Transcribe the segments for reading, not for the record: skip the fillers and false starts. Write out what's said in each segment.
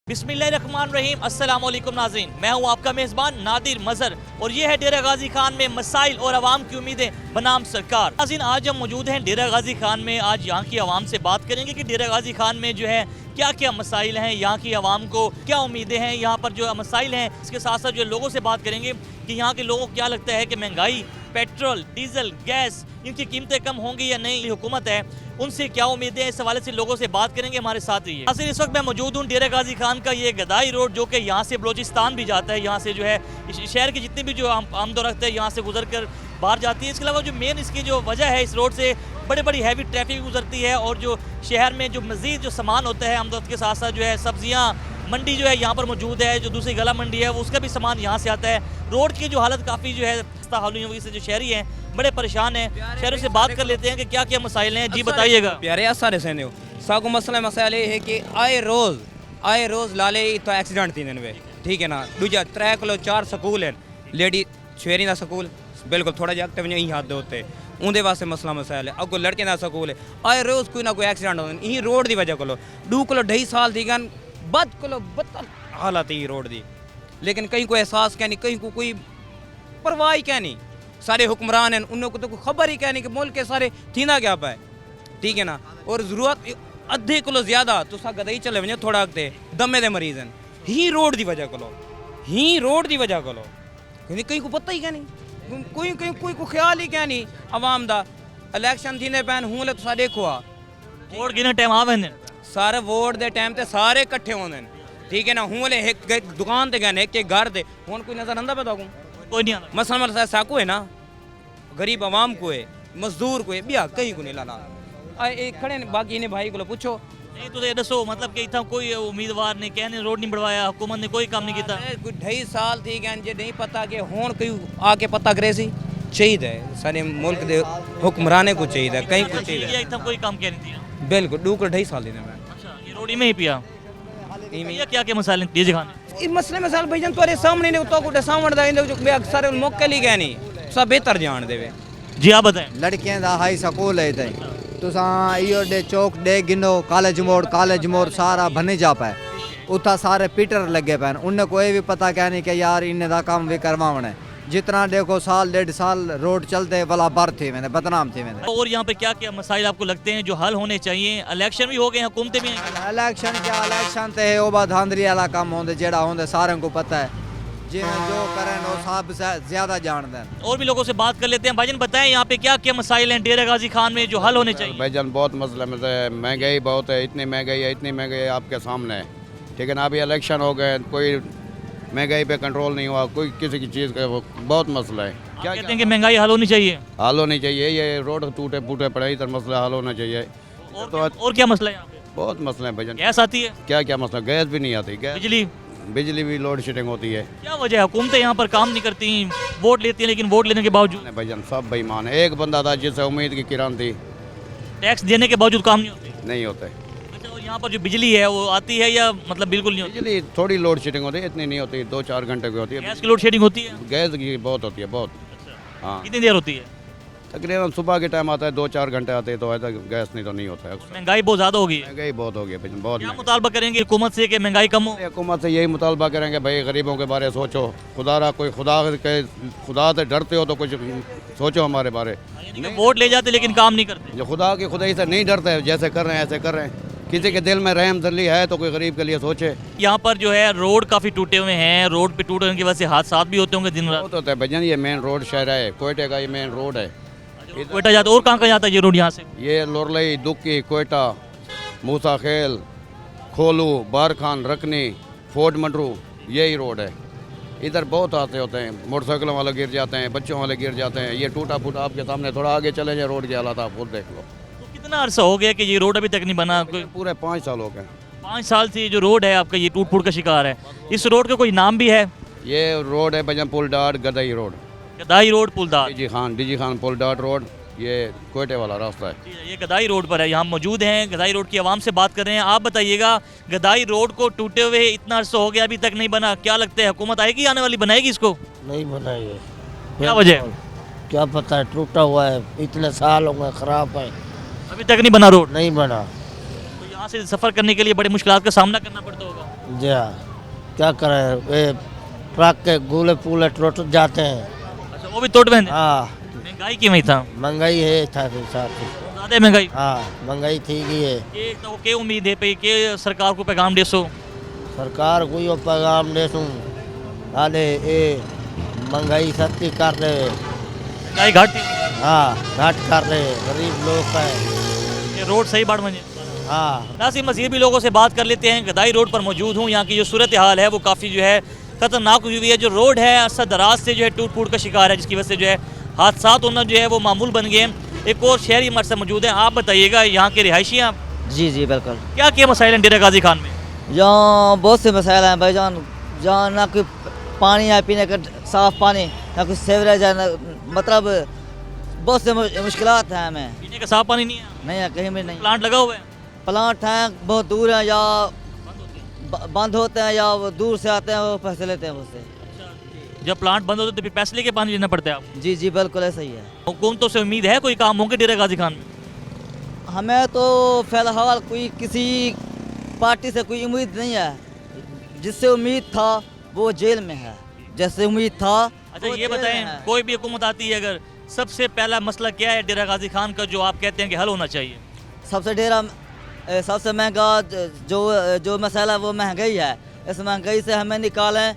बिस्मिल्लाहिर्रहमानिर्रहीम, अस्सलाम वालेकुम नाज़रीन। मैं हूं आपका मेज़बान नादिर मज़हर और ये है डेरा गाजी खान में मसाइल और आवाम की उम्मीदें बनाम सरकार। नाज़रीन, आज हम मौजूद हैं डेरा गाजी खान में। आज यहाँ की आवाम से बात करेंगे कि डेरा गाजी खान में जो है क्या क्या मसाइल हैं, यहाँ की आवाम को क्या उम्मीदें हैं, यहाँ पर जो मसाइल हैं। इसके साथ साथ जो लोगों से बात करेंगे कि यहाँ के लोगों को क्या लगता है कि महंगाई, पेट्रोल, डीजल, गैस, इनकी कीमतें कम होंगी या नहीं। हुकूमत है उनसे क्या उम्मीदें हैं, इस हवाले से लोगों से बात करेंगे। हमारे साथ रहिए। नाज़रीन, इस वक्त मैं मौजूद हूँ डेरा गाजी खान का ये गदाई रोड, जो कि यहाँ से बलोचिस्तान भी जाता है। यहाँ से जो है शहर की जितनी भी जो आमदोरफ्त है यहाँ से गुजर कर बाहर जाती है। इसके अलावा जो मेन इसकी जो वजह है, इस रोड से बड़ी हैवी ट्रैफिक गुजरती है और जो शहर में जो मज़ीद जो सामान होता है आमदोरफ्त के साथ साथ जो है सब्जियाँ मंडी जो है यहाँ पर मौजूद है, जो दूसरी गला मंडी है वो उसका भी सामान यहाँ से आता है। रोड की जो हालत काफ़ी जो है खस्ता हाल हुई है, से जो शहरी हैं बड़े परेशान हैं। शहरों से बात कर लेते हैं कि क्या क्या मसाइल हैं। जी बताइएगा। प्यारे सारे सहने हो सागो मसला मसाइल ये है कि आए रोज़ लाले तो एक्सीडेंट थी वे, ठीक है ना। दूजा 3 किलो 4 स्कूल है, लेडी छेरी का स्कूल बिल्कुल थोड़ा जहा अगते वही हाथ होते उनके वास्ते मसला मसाइल है। अगो लड़के का स्कूल है, आए रोज़ कोई ना कोई एक्सीडेंट होता है। रोड की वजह को 2 किलो 2.5 साल थी गन बद को बदतर हालत है रोड की। लेकिन कहीं कोई एहसास क्या नहीं, कहीं को कोई परवाह क्या नहीं। सारे हुक्मरान हैं, उनको तो कोई खबर ही क्या नहीं कि मुल्क के सारे थीना क्या पाए, ठीक है ना। और ज़रूरत अद्धे किलो ज़्यादा तो सा गदई चले वजे थोड़ा अगते दमे दे मरीज़ हैं ही रोड की वजह को कहीं को पता ही क्या नहीं, कोई को ख्याल ही क्या नहीं। अवाम दा इलेक्शन थी पैन हूँ तो सा देखो वोट गिने टाइम आ वेंदे सारे वोट दे टाइम ते सारे इकट्ठे होंदे, ठीक है ना। हूँ एक दुकान ते गए एक घर दे हूँ कोई नजर आंदा पता कोई नहीं आता। मसला साकू है ना, गरीब आवाम को है, मजदूर को है, बिया कहीं को नहीं लाना खड़े। बाकी इन्हें भाई को पूछो नहीं तो ये दसो मतलब कि इतना कोई उम्मीदवार ने कहने रोड नहीं बढ़वाया, हुकूमत ने कोई काम नहीं किया। कोई 2.5 साल थी गए जे नहीं पता कि हूँ कोई आके पता करे सी चाहिए सारे मुल्क के हुक्मराने को चाहिए, कहीं को चाहिए इतना कोई काम क्या नहीं दिया। बिल्कुल 2 किलो 2.5 साल दी मैं। अच्छा, ये रोड में ही पिया क्या क्या मसाले दीजिए खाने ये मसले मसाल भाईजान तुम्हारे सामने ने तो को सामने दा जो अक्सर मौके ली गए नहीं सब बेहतर जान देवे। जी आप बताएं। लड़कियां दा हाई स्कूल है इते तुसा इयो डे चौक डे गिनो कॉलेज मोड़ सारा बने जा पाए उता सारे पीटर लगे पैन। उन्हें कोई भी पता क्या नहीं कि यार इन्हें दा काम भी करवाना है। जितना देखो साल 1.5 साल रोड चलते वाला बर थे मैंने बदनाम थे मैंने। और यहाँ पे क्या क्या मसाइल आपको लगते हैं जो हल होने चाहिए? इलेक्शन भी हो गए, हुकूमतें भी हैं। इलेक्शन ते है वो धांधली वाला काम होंदे जेड़ा होंदे सारे को पता है, जिन्हें जो करें वो सब ज्यादा जानते हैं। और भी लोगों से बात कर लेते हैं। भाईजान बताएं यहाँ पे क्या क्या मसाइल हैं डेरा गाजी खान में जो हल होने चाहिए? भाईजान बहुत मसला है, महंगाई बहुत है, इतनी महंगाई है आपके सामने है, ठीक है ना। अभी इलेक्शन हो गए, कोई महंगाई पे कंट्रोल नहीं हुआ, कोई किसी की चीज़ का बहुत मसला है। क्या कहते हैं कि महंगाई हल होनी चाहिए? हल होनी चाहिए, ये रोड टूटे फूटे पड़े इधर मसला हल होना चाहिए। और क्या मसला है यहाँ पे? बहुत मसला है भाईजान। गैस आती है? क्या मसला, गैस भी नहीं आती, बिजली भी लोड शेडिंग होती है। क्या वजह है? हुकूमतें यहाँ पर काम नहीं करती, वोट लेती हैं, लेकिन वोट लेने के बावजूद भाईजान सब बेईमान है। एक बंदा था जिससे उम्मीद की किरण थी, टैक्स देने के बावजूद काम नहीं होते। नहीं होते। अच्छा, और यहाँ पर जो बिजली है वो आती है या मतलब बिल्कुल नहीं होती? बिजली थोड़ी लोड शेडिंग होती है, इतनी नहीं होती, 2-4 घंटे की होती है। गैस की लोड शेडिंग होती है? गैस की बहुत होती है, बहुत। हाँ, कितनी देर होती है? तकरीबन सुबह के टाइम आता है, 2-4 घंटे आते हैं, तो ऐसा गैस नहीं तो नहीं होता है। महंगाई बहुत ज़्यादा होगी। महंगाई बहुत हो गई भाई, बहुत। क्या मुतालबा करेंगे हुकूमत से कि महंगाई कम हो? हुकूमत से यही मुतालबा करेंगे भाई गरीबों के बारे सोचो, खुदा से डरते हो तो कुछ सोचो हमारे बारे। वोट ले जाते लेकिन काम नहीं करते। जो खुदा की खुदाई से नहीं डरते है, जैसे कर रहे हैं ऐसे कर रहे हैं। किसी के दिल में रहम दिली है तो कोई गरीब के लिए सोचे। यहाँ पर जो है रोड काफ़ी टूटे हुए हैं, रोड पे टूटने की वजह से हादसा भी होते होंगे दिन रात। बहुत होता है भजन, ये मेन रोड शहर है कोयटे का, ये मेन रोड है। कोयटा जाता और कहाँ जाता है ये रोड यहाँ से? ये लोरलई, दुक्की, कोयटा, मूसा खेल, खोलू, बारखान, रकनी, फोर्ट मंडरू, यही रोड है। इधर बहुत हादसे होते हैं, मोटरसाइकिलों वाले गिर जाते हैं, बच्चों वाले गिर जाते हैं। ये टूटा फूटा आपके सामने, थोड़ा आगे चले जाए रोड के हालात आप खुद देख लो। तो कितना अर्सा हो गया कि ये रोड अभी तक नहीं बना? पूरे 5 साल हो गए। 5 साल से जो रोड है आपका ये टूट फूट का शिकार है। इस रोड का कोई नाम भी है? ये रोड है भजन पुल डाट गदई रोड, गदाई रोड पुलदार, डीजी खान पुल डाट रोड, ये कोयटे वाला रास्ता है। ये गदाई रोड पर है, यहाँ मौजूद हैं, गदाई रोड की आवाम से बात कर रहे हैं। आप बताइएगा, गदाई रोड को टूटे हुए इतना अर्सा हो गया अभी तक नहीं बना, क्या लगता है हुकूमत आएगी आने वाली, बनाएगी इसको? नहीं बनाएगी। क्या वजह? क्या पता है, टूटा हुआ है, इतने साल हो गए, खराब है, अभी तक नहीं बना रोड। नहीं बना। तो यहाँ से सफ़र करने के लिए बड़े मुश्किलात का सामना करना पड़ता होगा। जी हाँ, क्या करें, ये ट्रक के गोले पूले टूट जाते हैं। अच्छा वो भी तोड़ बंद है। हाँ, महंगाई क्यों था? महंगाई है था फिर साथ ही। ज़्यादा महंगाई हाँ, महंगाई ठीक ही है। के तो के उम्मीद है पे के सरकार को पैगाम देसो? सरकार को यो पैगाम दे सूँ आले ये महंगाई सस्ती कर दे। महंगाई घाटी हाँ, घाट कर दे, गरीब लोग का है। ये रोड सही बाढ़ में हाँ, नासिर मज़ीद भी लोगों से बात कर लेते हैं। गदाई रोड पर मौजूद हूँ। यहाँ की जो सूरत हाल है वो काफ़ी जो है ख़तरनाक हुई हुई है। जो रोड है असर दराज से जो है टूट फूट का शिकार है, जिसकी वजह से जो है हादसात होना जो है वो मामूल बन गए हैं। एक और शहरी हमारे साथ मौजूद हैं। आप बताइएगा, यहाँ के रिहायशी हैं आप, जी जी बिल्कुल। क्या क्या मसाइल हैं डेरा गाजी खान में? यहाँ बहुत से मसाइल हैं भाईजान। जहाँ ना कोई पानी है पीने का साफ़ पानी, ना कोई सेवरेज है, ना मतलब बहुत से मुश्किलात हैं हमें। पीने का साफ पानी नहीं है, नहीं है कहीं भी नहीं। प्लांट लगा हुआ है, प्लांट हैं बहुत दूर हैं, या बंद होते हैं या वो दूर से आते हैं, वो पैसे लेते हैं उससे। जब प्लांट बंद होते तो फिर पैसे लेके पानी लेना पड़ता है आपको। जी जी बिल्कुल ऐसा ही है। हुकूमतों से उम्मीद है कोई काम होंगे डेरा गाजी खान में? हमें तो फ़िलहाल कोई किसी पार्टी से कोई उम्मीद नहीं है। जिससे उम्मीद था वो जेल में है, जैसे उम्मीद था। अच्छा वो ये जेल में बताएं, है। कोई भी हुकूमत आती है अगर, सबसे पहला मसला क्या है डेरा गाजी खान का जो आप कहते हैं कि हल होना चाहिए? सबसे महंगा जो मसाला है वो महंगाई है। इस महंगाई से हमें निकालें।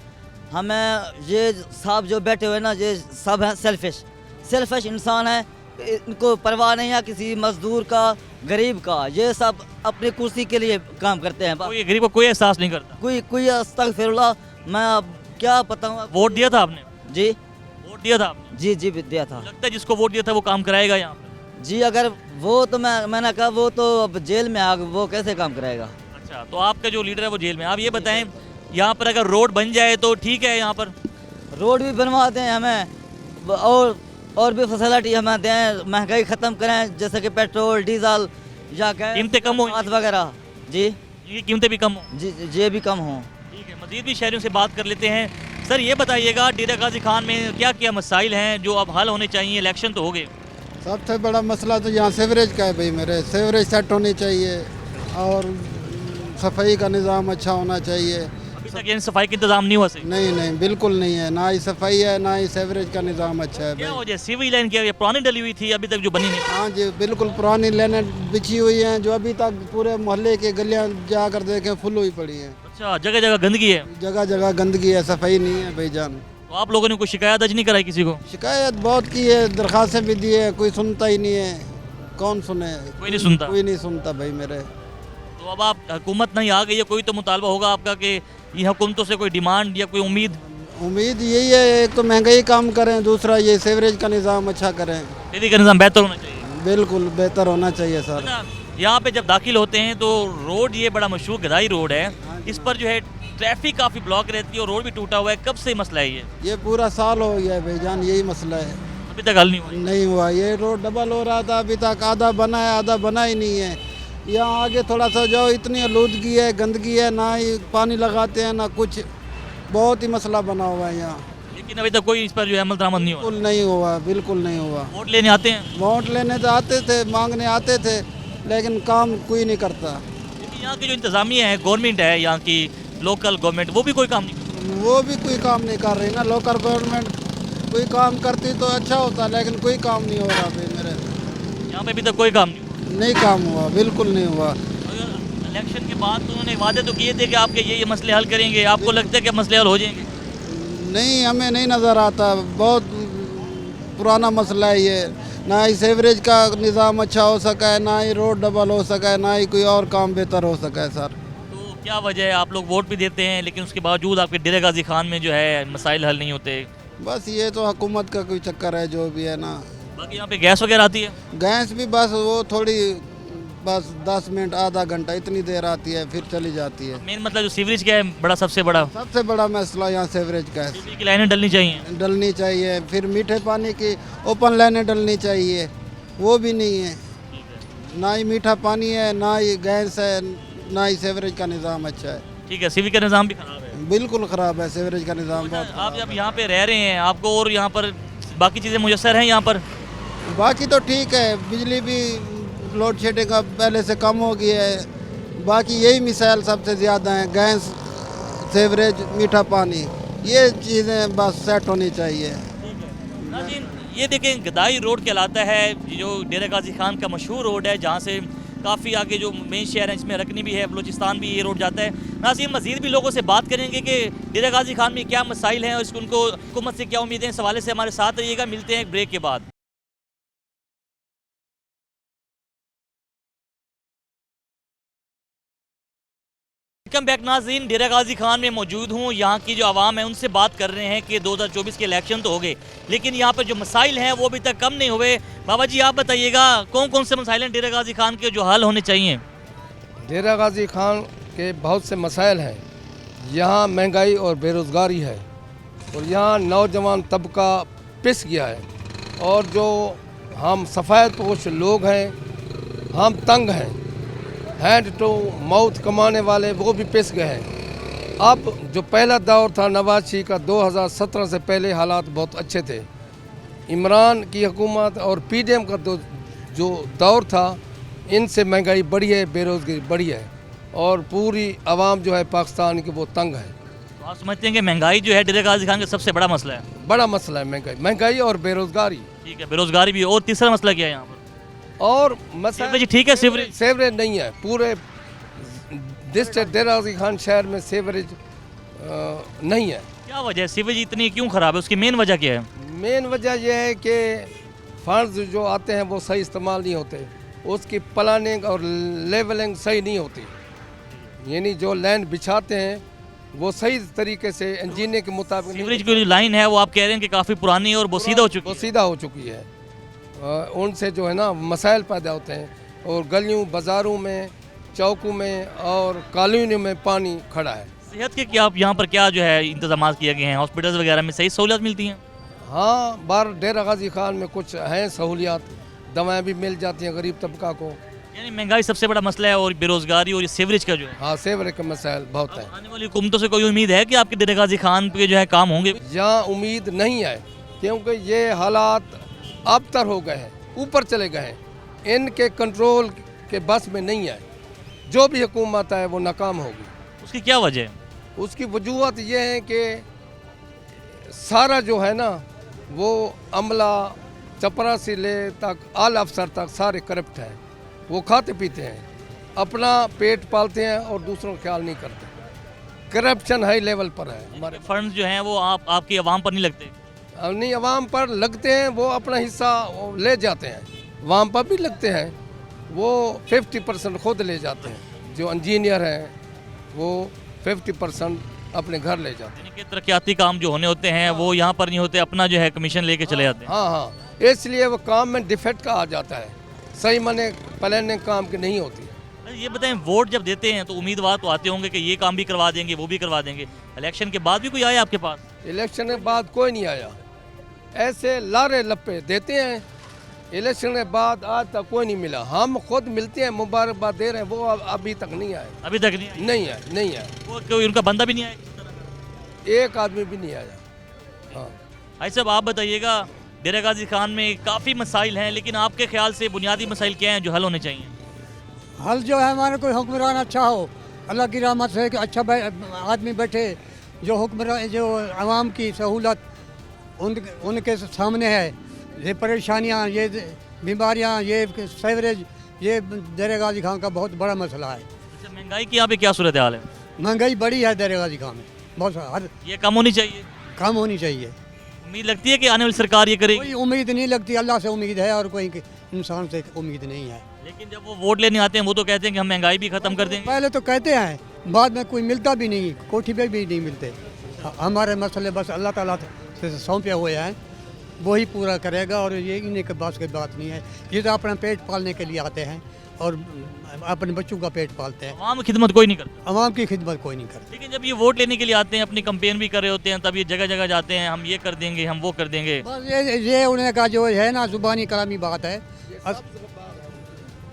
हमें ये सब जो बैठे हुए ना, ये सब हैं सेल्फिश इंसान हैं। इनको परवाह नहीं है किसी मजदूर का, गरीब का। ये सब अपनी कुर्सी के लिए काम करते हैं। कोई गरीब को कोई एहसास नहीं करता। कोई अस्तगफिरुल्लाह, मैं अब क्या बताऊँ। वोट दिया था आपने? जी वोट दिया था आपने? जी जी दिया था। लगता है जिसको वोट दिया था वो काम कराएगा यहाँ पे? जी अगर वो तो मैंने कहा वो तो अब जेल में आ, वो कैसे काम कराएगा। अच्छा तो आपका जो लीडर है वो जेल में। आप ये बताएं, यहाँ पर अगर रोड बन जाए तो ठीक है, यहाँ पर रोड भी बनवा दें हमें, और भी फैसिलिटी हमें दें। महंगाई ख़त्म करें, जैसे कि पेट्रोल डीजल या कीमतें कम हो, वगैरह। जी ये कीमतें भी कम हो। जी ये भी कम हो। ठीक है, मजीद भी शहरियों से बात कर लेते हैं। सर ये बताइएगा, डेरा गाजी खान में क्या क्या मसाइल हैं जो अब हल होने चाहिए? इलेक्शन तो हो गए। सबसे बड़ा मसला तो यहाँ सीवरेज का है भाई मेरे। सीवरेज सेट होनी चाहिए और सफाई का निज़ाम अच्छा होना चाहिए। अभी तक इन सफाई का इंतजाम नहीं हुआ सही? नहीं बिल्कुल नहीं है, ना ही सफाई है ना ही सीवरेज का निज़ाम अच्छा है क्या भाई। वजह? सीवी लाइन क्या, ये पुरानी डली हुई थी, अभी तक जो बनी नहीं? हाँ जी बिल्कुल, पुरानी लाइनें बिछी हुई हैं जो अभी तक पूरे मोहल्ले के गलियाँ जाकर देखें फुल हुई पड़ी हैं। अच्छा, जगह जगह गंदगी है। जगह जगह गंदगी है, सफाई नहीं है भाईजान। तो आप लोगों ने कोई शिकायत दर्ज नहीं कराई किसी को? शिकायत बहुत की है, दरख्वास्तें भी दी है, कोई सुनता ही नहीं है। कौन सुने? कोई नहीं सुनता। कोई नहीं सुनता भाई मेरे। तो अब आप हुकूमत नहीं आ गई है, कोई तो मुतालबा होगा आपका कि ये हुकूमतों से कोई डिमांड या कोई उम्मीद यही है, एक तो महंगाई कम करें, दूसरा ये सीवरेज का निज़ाम अच्छा करें। का निज़ाम बेहतर होना चाहिए। बिल्कुल बेहतर होना चाहिए सर। अच्छा, यहाँ पे जब दाखिल होते हैं तो रोड, ये बड़ा मशहूर गदाई रोड है, इस पर जो है ट्रैफिक काफ़ी ब्लॉक रहती है और रोड भी टूटा हुआ है। कब से मसला है ये पूरा साल हो गया है भाईजान, यही मसला है। अभी तक हल नहीं हुआ? नहीं हुआ। ये रोड डबल हो रहा था, अभी तक आधा बना है आधा बना ही नहीं है। यहाँ आगे थोड़ा सा जाओ, इतनी आलूदगी है, गंदगी है, ना ही पानी लगाते हैं ना कुछ। बहुत ही मसला बना हुआ है यहाँ। लेकिन अभी तक कोई इस पर जो है अमल दरामद नहीं हुआ। बिल्कुल नहीं हुआ, बिल्कुल नहीं हुआ। वोट लेने आते हैं, वोट लेने तो आते थे, मांगने आते थे, लेकिन काम कोई नहीं करता। लेकिन यहाँ की जो इंतज़ामिया है, गवर्नमेंट है यहाँ की, लोकल गवर्नमेंट, वो भी कोई काम नहीं करती। वो भी कोई काम नहीं कर रही ना। लोकल गवर्नमेंट कोई काम करती तो अच्छा होता, लेकिन कोई काम नहीं हो रहा भाई मेरे। यहाँ पे अभी तक कोई काम नहीं हुआ। नहीं काम हुआ, बिल्कुल नहीं हुआ। अगर इलेक्शन के बाद तो उन्होंने वादे तो किए थे कि आपके ये मसले हल करेंगे, आपको लगता है कि मसले हल हो जाएंगे? नहीं, हमें नहीं नज़र आता। बहुत पुराना मसला है ये। ना ही सीवरेज का निज़ाम अच्छा हो सका है, ना ही रोड डबल हो सका है, ना ही कोई और काम बेहतर हो सका है सर। तो क्या वजह है, आप लोग वोट भी देते हैं लेकिन उसके बावजूद आपके डेरा गाजी खान में जो है मसाइल हल नहीं होते? बस ये तो हुकूमत का कोई चक्कर है, जो भी है ना। बाकी यहाँ पे गैस वगैरह आती है? गैस भी बस वो थोड़ी, बस 10 मिनट आधा घंटा इतनी देर आती है, फिर चली जाती है। मेन मतलब जो सीवरेज का है बड़ा, सबसे बड़ा सबसे बड़ा मसला यहाँ सीवरेज का है। सीवरेज की लाइनें डलनी चाहिए। डलनी चाहिए, फिर मीठे पानी की ओपन लाइनें डलनी चाहिए, वो भी नहीं है। ना ही मीठा पानी है, ना ही गैस है, ना ही सीवरेज का निज़ाम अच्छा है। ठीक है, सीवरेज का निज़ाम भी खराब है। बिल्कुल ख़राब है सीवरेज का निज़ाम। बहुत आप जब यहाँ पे रह रहे हैं, आपको और यहाँ पर बाकी चीज़ें मुयसर हैं यहाँ पर? बाकी तो ठीक है, बिजली भी लोड शेडिंग का पहले से कम हो गई है। बाकी यही मिसाइल सबसे ज़्यादा हैं। गैस सेवरेज, मीठा पानी, ये चीज़ें बस सेट होनी चाहिए। नाज़रीन, ये देखें गदाई रोड कहलाता है, जो डेरा गाजी खान का मशहूर रोड है, जहाँ से काफ़ी आगे जो मेन शहर है इसमें रकनी भी है, बलूचिस्तान भी ये रोड जाता है। नाज़रीन, मज़ीद भी लोगों से बात करेंगे कि डेरा गाजी खान में क्या मसाइल हैं और उनको हुकूमत से क्या उम्मीदें हैं। इस हवाले से हमारे साथ रहिएगा, मिलते हैं एक ब्रेक के बाद। वेलकम बैक नाज़रीन, डेरा गाजी खान में मौजूद हूँ। यहाँ की जो आवाम है उनसे बात कर रहे हैं कि 2024 के इलेक्शन तो हो गए, लेकिन यहाँ पर जो मसाइल हैं वो अभी तक कम नहीं हुए। बाबा जी, आप बताइएगा कौन कौन से मसाइल हैं डेरा गाजी खान के जो हल होने चाहिए? डेरा गाजी खान के बहुत से मसाइल हैं। यहाँ महंगाई और बेरोज़गारी है, और यहाँ नौजवान तबका पिस गया है, और जो हम सफ़ेद पोश लोग हैं हम तंग हैं, हैंड टू माउथ कमाने वाले वो भी पिस गए हैं। अब जो पहला दौर था नवाज शरीफ का 2017 से पहले हालात बहुत अच्छे थे। इमरान की हुकूमत और पीडीएम का जो दौर था, इनसे महंगाई बढ़ी है, बेरोज़गारी बढ़ी है, और पूरी आवाम जो है पाकिस्तान की वो तंग है। तो आप समझते हैं कि महंगाई जो है डेरा गाजी खान का सबसे बड़ा मसला है? बड़ा मसला है महंगाई और बेरोज़गारी। ठीक है, बेरोज़गारी भी। और तीसरा मसला क्या है यहाँ पर? और सीवरेज ठीक है? सीवरेज नहीं है। पूरे डिस्ट्रिक्ट डेरा गाजी खान शहर में सीवरेज नहीं है। क्या वजह है, सीवरेज इतनी क्यों ख़राब है? उसकी मेन वजह क्या है? मेन वजह यह है कि फंड्स जो आते हैं वो सही इस्तेमाल नहीं होते, उसकी प्लानिंग और लेवलिंग सही नहीं होती, यानी जो लैंड बिछाते हैं वो सही तरीके से इंजीनियर के मुताबिक। सीवरेज की जो लाइन है वो आप कह रहे हैं कि काफ़ी पुरानी है और बोसीदा हो चुकी है। उनसे जो है ना मसाइल पैदा होते हैं, और गलियों बाज़ारों में, चौकों में और कॉलोनियों में पानी खड़ा है। सेहत के क्या आप यहाँ पर क्या जो है इंतजाम किए गए हैं? हॉस्पिटल्स वगैरह में सही सहूलियत मिलती हैं? हाँ, बार डेरा गाजी खान में कुछ हैं सहूलियात, दवाएं भी मिल जाती हैं गरीब तबका को। यानी महंगाई सबसे बड़ा मसला है, और बेरोजगारी और सीवरेज का जो है। हाँ, सीवरेज का मसाइल बहुत है। आने वाली हुकूमतों से कोई उम्मीद है कि आपके डेरा गाजी खान पे जो है काम होंगे? यहाँ उम्मीद नहीं है, क्योंकि ये हालात अबतर हो गए हैं, ऊपर चले गए हैं, इनके कंट्रोल के बस में नहीं है। जो भी हुकूमत है वो नाकाम होगी। उसकी क्या वजह है? उसकी वजूहत ये है कि सारा जो है ना वो अमला चपरासी ले तक आला अफसर तक सारे करप्ट हैं। वो खाते पीते हैं, अपना पेट पालते हैं और दूसरों का ख्याल नहीं करते। करप्शन हाई लेवल पर है। हमारे फंड्स जो हैं वो आपकी आवाम पर नहीं लगते? नहीं, आवाम पर लगते हैं, वो अपना हिस्सा ले जाते हैं। आवाम पर भी लगते हैं, वो 50% खुद ले जाते हैं। जो इंजीनियर हैं वो 50% अपने घर ले जाते हैं। यानी कि तरक्याती काम जो होने होते हैं वो यहाँ पर नहीं होते, अपना जो है कमीशन लेके चले जाते हैं। हाँ हाँ, इसलिए वो काम में डिफेक्ट का आ जाता है, सही माने प्लानिंग काम की नहीं होती। ये बताएं, वोट जब देते हैं तो उम्मीदवार तो आते होंगे कि ये काम भी करवा देंगे, वो भी करवा देंगे। इलेक्शन के बाद भी कोई आया आपके पास? इलेक्शन के बाद कोई नहीं आया। ऐसे लारे लप्पे देते हैं, इलेक्शन के बाद आज तक कोई नहीं मिला। हम खुद मिलते हैं, मुबारकबाद दे रहे हैं, वो अभी तक नहीं आए। अभी तक नहीं है। वो कोई उनका बंदा भी नहीं आया? एक आदमी भी नहीं आया। हाँ भाई साहब, आप बताइएगा, डेरा गाजी खान में काफ़ी मसाइल हैं, लेकिन आपके ख्याल से बुनियादी मसाइल क्या हैं जो हल होने चाहिए? हल जो है, हमारा कोई हुक्मरान अच्छा हो, अल्लाह की रहमत से, कि अच्छा आदमी बैठे, जो हुक्मरान, जो आवाम की सहूलत उनके सामने है। ये परेशानियाँ, ये बीमारियाँ, ये सीवरेज, ये डेरा गाजी खान का बहुत बड़ा मसला है। अच्छा, महंगाई की यहाँ पे क्या सूरत हाल है? महंगाई बड़ी है डेरा गाजी खान में, बहुत ये कम होनी चाहिए? कम होनी चाहिए। उम्मीद लगती है कि आने वाली सरकार ये करेगी? कोई उम्मीद नहीं लगती, अल्लाह से उम्मीद है और कोई इंसान से उम्मीद नहीं है। लेकिन जब वो वोट लेने आते हैं वो तो कहते हैं कि हम महंगाई भी ख़त्म कर देंगे। पहले तो कहते हैं, बाद में कोई मिलता भी नहीं, कोठी पे भी नहीं मिलते। हमारे मसले बस अल्लाह ताला से सौंपे हुए हैं, वही पूरा करेगा, और ये इन्हीं के पास की बात नहीं है। ये तो अपना पेट पालने के लिए आते हैं और अपने बच्चों का पेट पालते हैं। आवाम की खिदमत कोई नहीं करता। आवाम की खिदमत कोई नहीं करता। लेकिन जब ये वोट लेने के लिए आते हैं, अपनी कंपेन भी कर रहे होते हैं, तब ये जगह जगह जाते हैं, हम ये कर देंगे, हम वो कर देंगे। बस ये उन्हें का जो है ना, जुबानी कलामी बात है।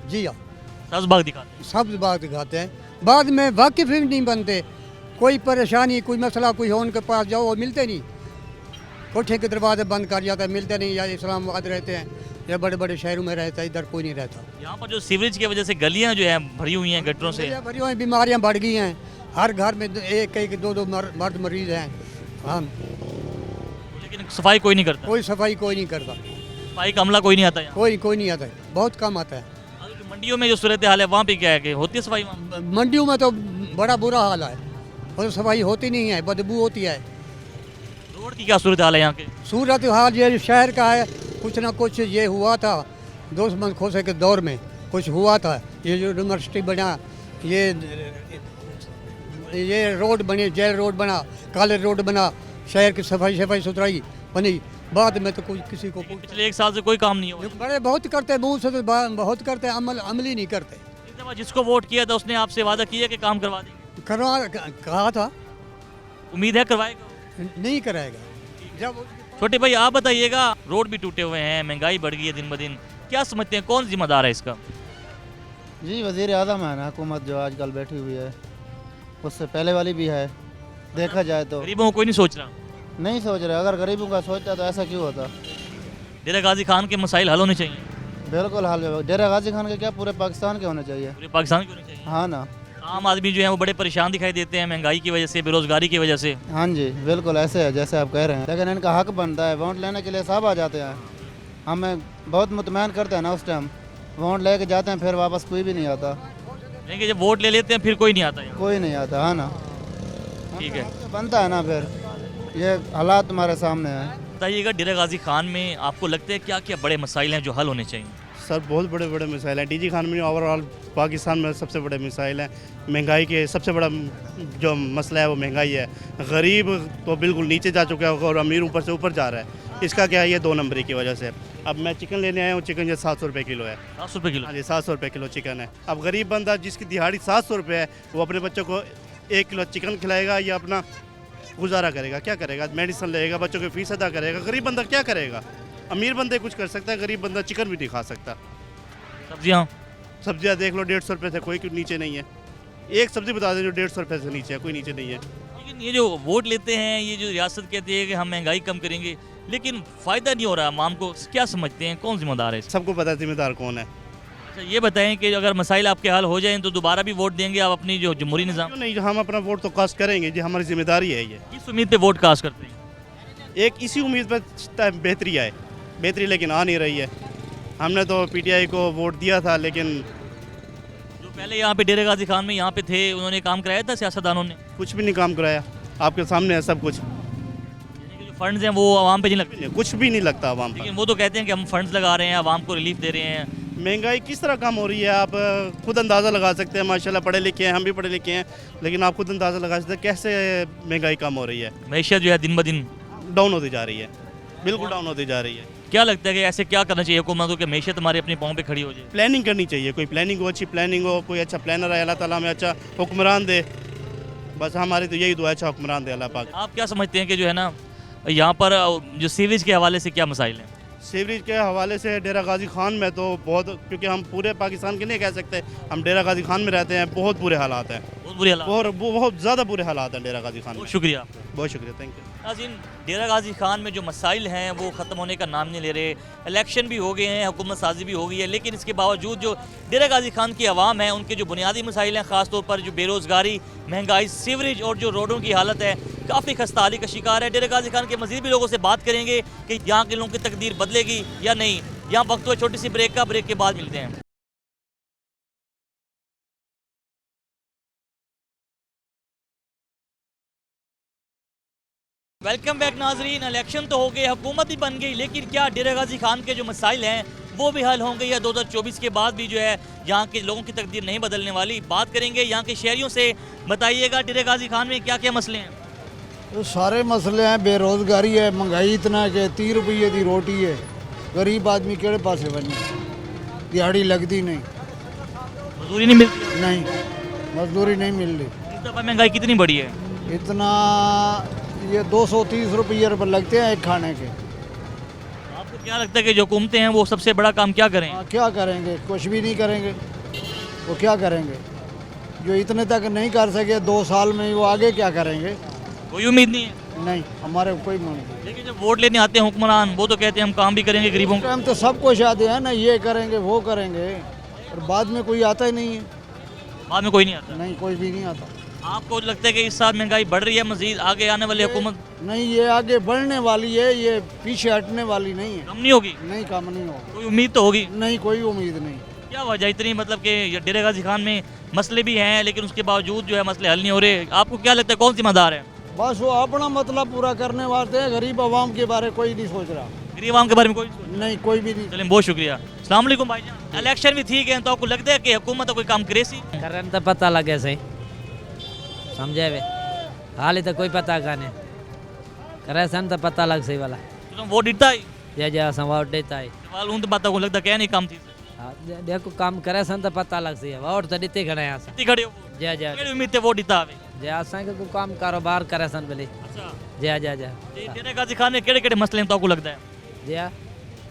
जी हाँ, सब्ज़ बाग दिखाते हैं। सब्ज़ बाग दिखाते हैं, बाद में वाकिफ़ ही नहीं बनते। कोई परेशानी, कोई मसला कोई हो, उनके पास जाओ, वो मिलते नहीं। कोठे के दरवाजे बंद कर जाता है, मिलते नहीं। या इस्लामाबाद रहते हैं या बड़े बड़े शहरों में रहता है, इधर कोई नहीं रहता। यहाँ पर जो सीवरेज की वजह से गलियाँ जो हैं भरी हुई हैं गटरों से, भरी हुई, बीमारियाँ बढ़ गई हैं। हर घर में एक एक दो दो मर्द मरीज हैं। हम लेकिन सफाई कोई नहीं करता, कोई सफाई कोई नहीं करता, सफाई का अमला कोई नहीं आता यहाँ। कोई नहीं आता है, बहुत कम आता है। अगर मंडियों में जो सूरत हाल है वहाँ पे क्या है कि होती है सफाई वहाँ? मंडियों में तो बड़ा बुरा हाल है, और सफाई होती नहीं है, बदबू होती है। रोड की क्या सूरत हाल है यहाँ के? सूरत हाल ये शहर का है, कुछ ना कुछ ये हुआ था दोस्त खोसे के दौर में, कुछ हुआ था। ये जो यूनिवर्सिटी बना, ये रोड बने, जेल रोड बना, कॉलेज रोड बना, शहर की सफाई सुथराई बनी, बाद में तो कोई किसी को पिछले 1 साल से कोई काम नहीं हुआ। बड़े बहुत करते, मुँह से तो बहुत करते, अमल ही नहीं करते। इस दफा जिसको वोट किया था उसने आपसे वादा किया कि काम करवा देंगे, कहा था, उम्मीद है करवाएगा? नहीं कराएगा। जब छोटे भाई आप बताइएगा, रोड भी टूटे हुए हैं, महंगाई बढ़ गई है दिन ब दिन, क्या समझते हैं कौन जिम्मेदार है इसका? जी वज़ीर आज़म है ना हुकूमत जो आजकल बैठी हुई है, उससे पहले वाली भी है। देखा जाए तो गरीबों को कोई नहीं सोच रहा। नहीं सोच रहे, अगर गरीबों का सोचता तो ऐसा क्यों होता। डेरा गाजी खान के मसाइल हल होने चाहिए। बिल्कुल हाल है। डेरा गाजी खान के क्या पूरे पाकिस्तान के होने चाहिए। पूरे पाकिस्तान के होने चाहिए। हाँ ना। आम आदमी जो है वो बड़े परेशान दिखाई देते हैं महंगाई की वजह से, बेरोजगारी की वजह से। हाँ जी बिल्कुल ऐसे है जैसे आप कह रहे हैं, लेकिन इनका हक बनता है। वोट लेने के लिए सब आ जाते हैं, हमें बहुत मुतमैन करते हैं ना उस टाइम, वोट ले जाते हैं, फिर वापस कोई भी नहीं आता। लेकिन जब वोट ले लेते हैं फिर कोई नहीं आता यहाँ। कोई नहीं आता। हाँ ना, ठीक है, बनता है ना, फिर ये हालात तुम्हारे सामने हैं। बताइएगा डेरा गाजी खान में आपको लगता है क्या क्या बड़े मसाइल हैं जो हल होने चाहिए? सर बहुत बड़े बड़े मिसाइल हैं डीजी खान में। ओवरऑल पाकिस्तान में सबसे बड़े मिसाइल हैं महंगाई के। सबसे बड़ा जो मसला है वो महंगाई है। गरीब तो बिल्कुल नीचे जा चुका है और अमीर ऊपर से ऊपर जा रहा है। इसका क्या है, ये 2 नंबरी की वजह से। अब मैं चिकन लेने आया हूँ, चिकन जो 700 रुपये किलो है। 700 रुपये किलो? हाँ जी 700 रुपये किलो चिकन है। अब गरीब बंदा जिसकी दिहाड़ी 700 रुपये है, वो अपने बच्चों को 1 किलो चिकन खिलाएगा या अपना गुजारा करेगा? क्या करेगा? मेडिसिन लेगा, बच्चों की फ़ीस अदा करेगा। गरीब बंदा क्या करेगा? अमीर बंदे कुछ कर सकता है, गरीब बंदा चिकन भी नहीं खा सकता। सब्जियाँ देख लो 150 रुपये से कोई नीचे नहीं है। एक सब्ज़ी बता दें जो 150 रुपये से नीचे है, कोई नीचे नहीं है। लेकिन ये जो वोट लेते हैं, ये जो रियासत कहती है कि हम महंगाई कम करेंगे, लेकिन फ़ायदा नहीं हो रहा आवाम को, क्या समझते हैं कौन जिम्मेदार है? सबको पता है जिम्मेदार कौन है। अच्छा ये बताएं कि अगर मसाइल आपके हल हो जाएं तो दोबारा भी वोट देंगे आप अपनी जो जमहूरी निज़ाम? क्यों नहीं, हम अपना वोट तो कास्ट करेंगे जी, हमारी जिम्मेदारी है ये। किस उम्मीद पे वोट कास्ट करते हैं? एक इसी उम्मीद पर बेहतरी आए, बेहतरी लेकिन आ नहीं रही है। हमने तो पीटीआई को वोट दिया था, लेकिन जो पहले यहाँ पे डेरा गाजी खान में यहाँ पे थे उन्होंने काम कराया था सियासतदानों ने? कुछ भी नहीं काम कराया। आपके सामने है सब कुछ। यानी कि जो फंड्स हैं वो आवाम पे नहीं लगते? कुछ भी नहीं लगता आवाम पर। लेकिन वो तो कहते हैं कि हम फंड्स लगा रहे हैं, आवाम को रिलीफ दे रहे हैं। महंगाई किस तरह कम हो रही है आप खुद अंदाज़ा लगा सकते हैं। माशाल्लाह पढ़े लिखे हैं, हम भी पढ़े लिखे हैं, लेकिन आप खुद अंदाज़ा लगा सकते हैं कैसे महंगाई कम हो रही है। मैशियत जो है दिन ब दिन डाउन होती जा रही है, बिल्कुल डाउन होती जा रही है। क्या लगता है कि ऐसे क्या करना चाहिए हुकूमत को कि मैशियत हमारे अपने पाँव पे खड़ी हो जाए? प्लानिंग करनी चाहिए, कोई प्लानिंग हो, अच्छी प्लानिंग हो, कोई अच्छा प्लानर है, अल्लाह ताला हमें अच्छा हुक्मरान दे। बस हमारी तो यही दुआ है, अच्छा हुक्मरान दे अल्लाह पाक। आप क्या समझते हैं कि जो है ना यहाँ पर जो सीवेज के हवाले से क्या मसाइल हैं? सीवरेज के हवाले से डेरा गाजी खान में तो बहुत, क्योंकि हम पूरे पाकिस्तान के नहीं कह सकते, हम डेरा गाजी खान में रहते हैं, बहुत बुरे हालात हैं। बहुत बुरे हालात? और बहुत ज़्यादा बुरे हालात हैं डेरा गाजी खान में। बहुत शुक्रिया, बहुत शुक्रिया, थैंक यू। नाज़रीन, डेरा गाजी खान में जो मसाइल हैं वो ख़त्म होने का नाम नहीं ले रहे। इलेक्शन भी हो गए हैं, हुकूमत साजी भी हो गई है, लेकिन इसके बावजूद जो डेरा गाजी खान की आवाम है उनके जो बुनियादी मसाइल हैं, ख़ासतौर पर जो बेरोज़गारी, महंगाई, सीवरेज और जो रोडों की हालत है, काफ़ी खस्ताहाली का शिकार है। डेरा गाजी खान के मज़ीद भी लोगों से बात करेंगे कि यहाँ के लोगों की तकदीर बदलेगी या नहीं। यहाँ वक्त हुआ छोटी सी ब्रेक का, ब्रेक के बाद मिलते हैं। वेलकम बैक नाजरीन। इलेक्शन तो हो गए, हुकूमत भी बन गई, लेकिन क्या डेरा गाजी खान के जो मसाइल हैं वो भी हल होंगे या 2024 के बाद भी जो है यहाँ के लोगों की तकदीर नहीं बदलने वाली? बात करेंगे यहाँ के शहरियों से। बताइएगा डेरा गाजी खान में क्या क्या मसले हैं? तो सारे मसले हैं, बेरोजगारी है, महंगाई इतना है कि 30 रुपये की रोटी है, गरीब आदमी केड़े पासे बने, दिहाड़ी लगती नहीं, मजदूरी नहीं मिलती? नहीं मजदूरी नहीं मिल रही। इस दफ़ा महंगाई कितनी बढ़ी है? इतना ये 230 रुपये लगते हैं एक खाने के। आपको क्या लगता है कि जो हुकूमतें हैं वो सबसे बड़ा काम क्या करें? क्या करेंगे? कुछ भी नहीं करेंगे। वो क्या करेंगे? जो इतने तक नहीं कर सके 2 साल में, वो आगे क्या करेंगे? कोई उम्मीद नहीं है? नहीं, हमारे को कोई उम्मीद नहीं। लेकिन जब वोट लेने आते हैं हुक्मरान, वो तो कहते हैं हम काम भी करेंगे गरीबों का। हम तो सब कुछ आते हैं ना, ये करेंगे वो करेंगे, और बाद में कोई आता ही नहीं है। बाद में कोई नहीं आता? नहीं, कोई भी नहीं आता। आपको लगता है कि इस साल महंगाई बढ़ रही है, मजीद आगे आने वाली हुकूमत नहीं, ये आगे बढ़ने वाली है, ये पीछे हटने वाली नहीं है। कम नहीं होगी? नहीं, कम नहीं होगा। कोई उम्मीद तो होगी? नहीं, कोई उम्मीद नहीं। क्या वजह इतनी, मतलब कि डेरा गाजी खान में मसले भी हैं लेकिन उसके बावजूद जो है मसले हल नहीं हो रहे? आपको क्या लगता है कौन जिम्मेदार है? बस वो अपना मतलब पूरा करने वास्ते है, गरीब आवाम के बारे कोई नहीं सोच रहा। गरीब आवाम के बारे में कोई? नहीं, कोई भी नहीं। चलें, बहुत शुक्रिया। अस्सलाम वालेकुम भाईजान। इलेक्शन भी ठीक है तो आपको लगता है कि हुकूमत कोई काम करे सी? करन तो पता लगे सही, समझे वे हाल तो कोई पता काने करे सन तो पता लग सही वाला। तुम वोट देता है? जे जे असां वोट देता है। सवाल उन तो बात को लगता क्या नहीं काम थी? हाँ, देखो काम करे सन तो पता लग सही है। वोट तो देते खड़े हैं असां। कितनी खड़े हो? जे जे केड़ी उम्मीद ते वोट देता है? जे असां के कोई काम कारोबार करे सन भले। अच्छा, जे जे जे डेरा गाजी खान में केड़े-केड़े मसले हैं तो आपको लगता है? जे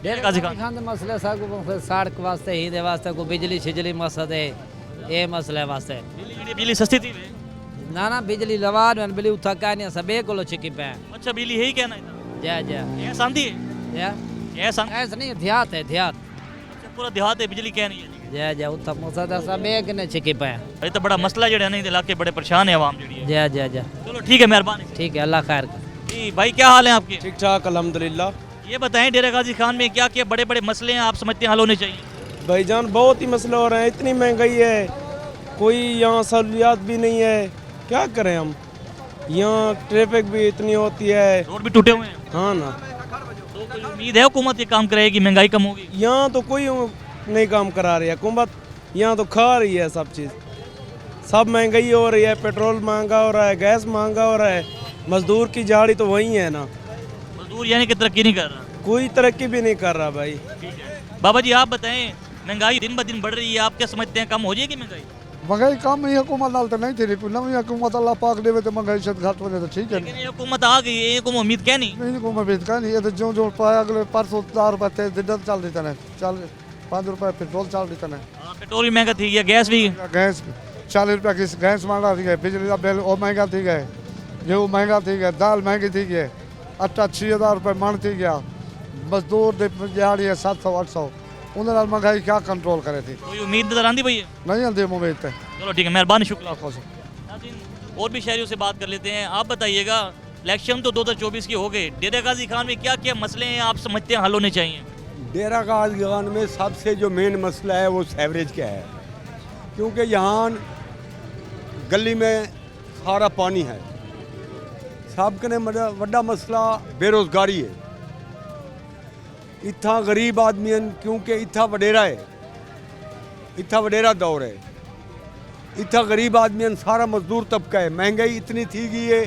डेरा गाजी खान खान दे मसले सा को सड़क वास्ते ही दे वास्ते को बिजली शिजली मसले ये मसले वास्ते। बिजली सस्ती थी? ना ना बिजली लवा दे बिजली उठा का नहीं सबे को छिकी पे। अच्छा, बिजली है ही कहना है? जे जे ये शांति है? जे ये शांति ऐसा नहीं देहात है देहात। अच्छा, पूरा देहात है, बिजली क्या नहीं है? जे जे उठा मसदा सबे के ने छिकी पे। ये तो बड़ा मसला जड़ा नहीं, इलाके बड़े परेशान है आवाम जड़ी है। जे जे जे चलो ठीक है, मेहरबानी। ठीक है, अल्लाह खैर जी भाई, क्या हाल है आपके? ठीक ठाक अल्हम्दुलिल्लाह। ये बताएं डेरा गाजी खान में क्या क्या बड़े बड़े मसले हैं आप समझते हैं हल होने चाहिए? भाईजान बहुत ही मसले हो रहे हैं, इतनी महंगाई है, कोई यहाँ सहूलियात भी नहीं है, क्या करें हम। यहाँ ट्रैफिक भी इतनी होती है, रोड भी टूटे हुए हैं। हाँ ना। तो कोई उम्मीद है हुकूमत ये काम करेगी, महंगाई कम होगी? यहाँ तो कोई नहीं काम करा रही है हुकूमत, यहाँ तो खा रही है सब चीज़। सब महंगाई हो रही है, पेट्रोल महंगा हो रहा है, गैस महंगा हो रहा है, मजदूर की झाड़ी तो वही है ना। मजदूर यानी कि तरक्की नहीं कर रहा? कोई तरक्की भी नहीं कर रहा भाई। बाबा जी आप बताएं, महंगाई दिन ब दिन बढ़ रही है, आप क्या समझते हैं कम हो जाएगी महंगाई? महंगाई कम ही हुकूमत नाल तो नहीं थी, नवी हुकूमत अल्लाह पाक देवे तो महंगाई से घट हो तो ठीक है। लेकिन ये हुकूमत आ गई है, ये को उम्मीद क्या नहीं? नहीं को मैं बेच का नहीं, ये तो जो जो पाया अगले परसों 4 रुपए थे दिनत चल रही था, चल 5 रुपए पेट्रोल चल रही था, पेट्रोल भी महंगा थी गया, गैस भी। गैस 40 रुपए की गैस महंगा थी गया, बिजली का बिल और महंगा थी गया, गेहूँ महंगा थी गया, दाल महंगी थी गया, आटा 6000 रुपए मन थी गया, मजदूर दिहाड़ी है 700-800, उन्होंने महंगाई क्या कंट्रोल करे थी। कोई उम्मीद नजर आती भैया? नहीं आती उम्मीद है। चलो ठीक है, मेहरबानी, शुक्रिया। नाज़रीन, और भी शहरियों से बात कर लेते हैं। आप बताइएगा, इलेक्शन तो 2024 के हो गए, डेरा गाजी खान में क्या क्या मसले हैं आप समझते हैं हल होने चाहिए? डेरा गाजी खान में सबसे जो मेन मसला है वो सीवरेज का है, क्योंकि यहाँ गली में सारा पानी है। सब कने वड्डा मसला बेरोजगारी है। इतना गरीब आदमी क्योंकि इतना वडेरा है, इतना वडेरा दौर है, इतना गरीब आदमी सारा मजदूर तबका है। महंगाई इतनी थी गई है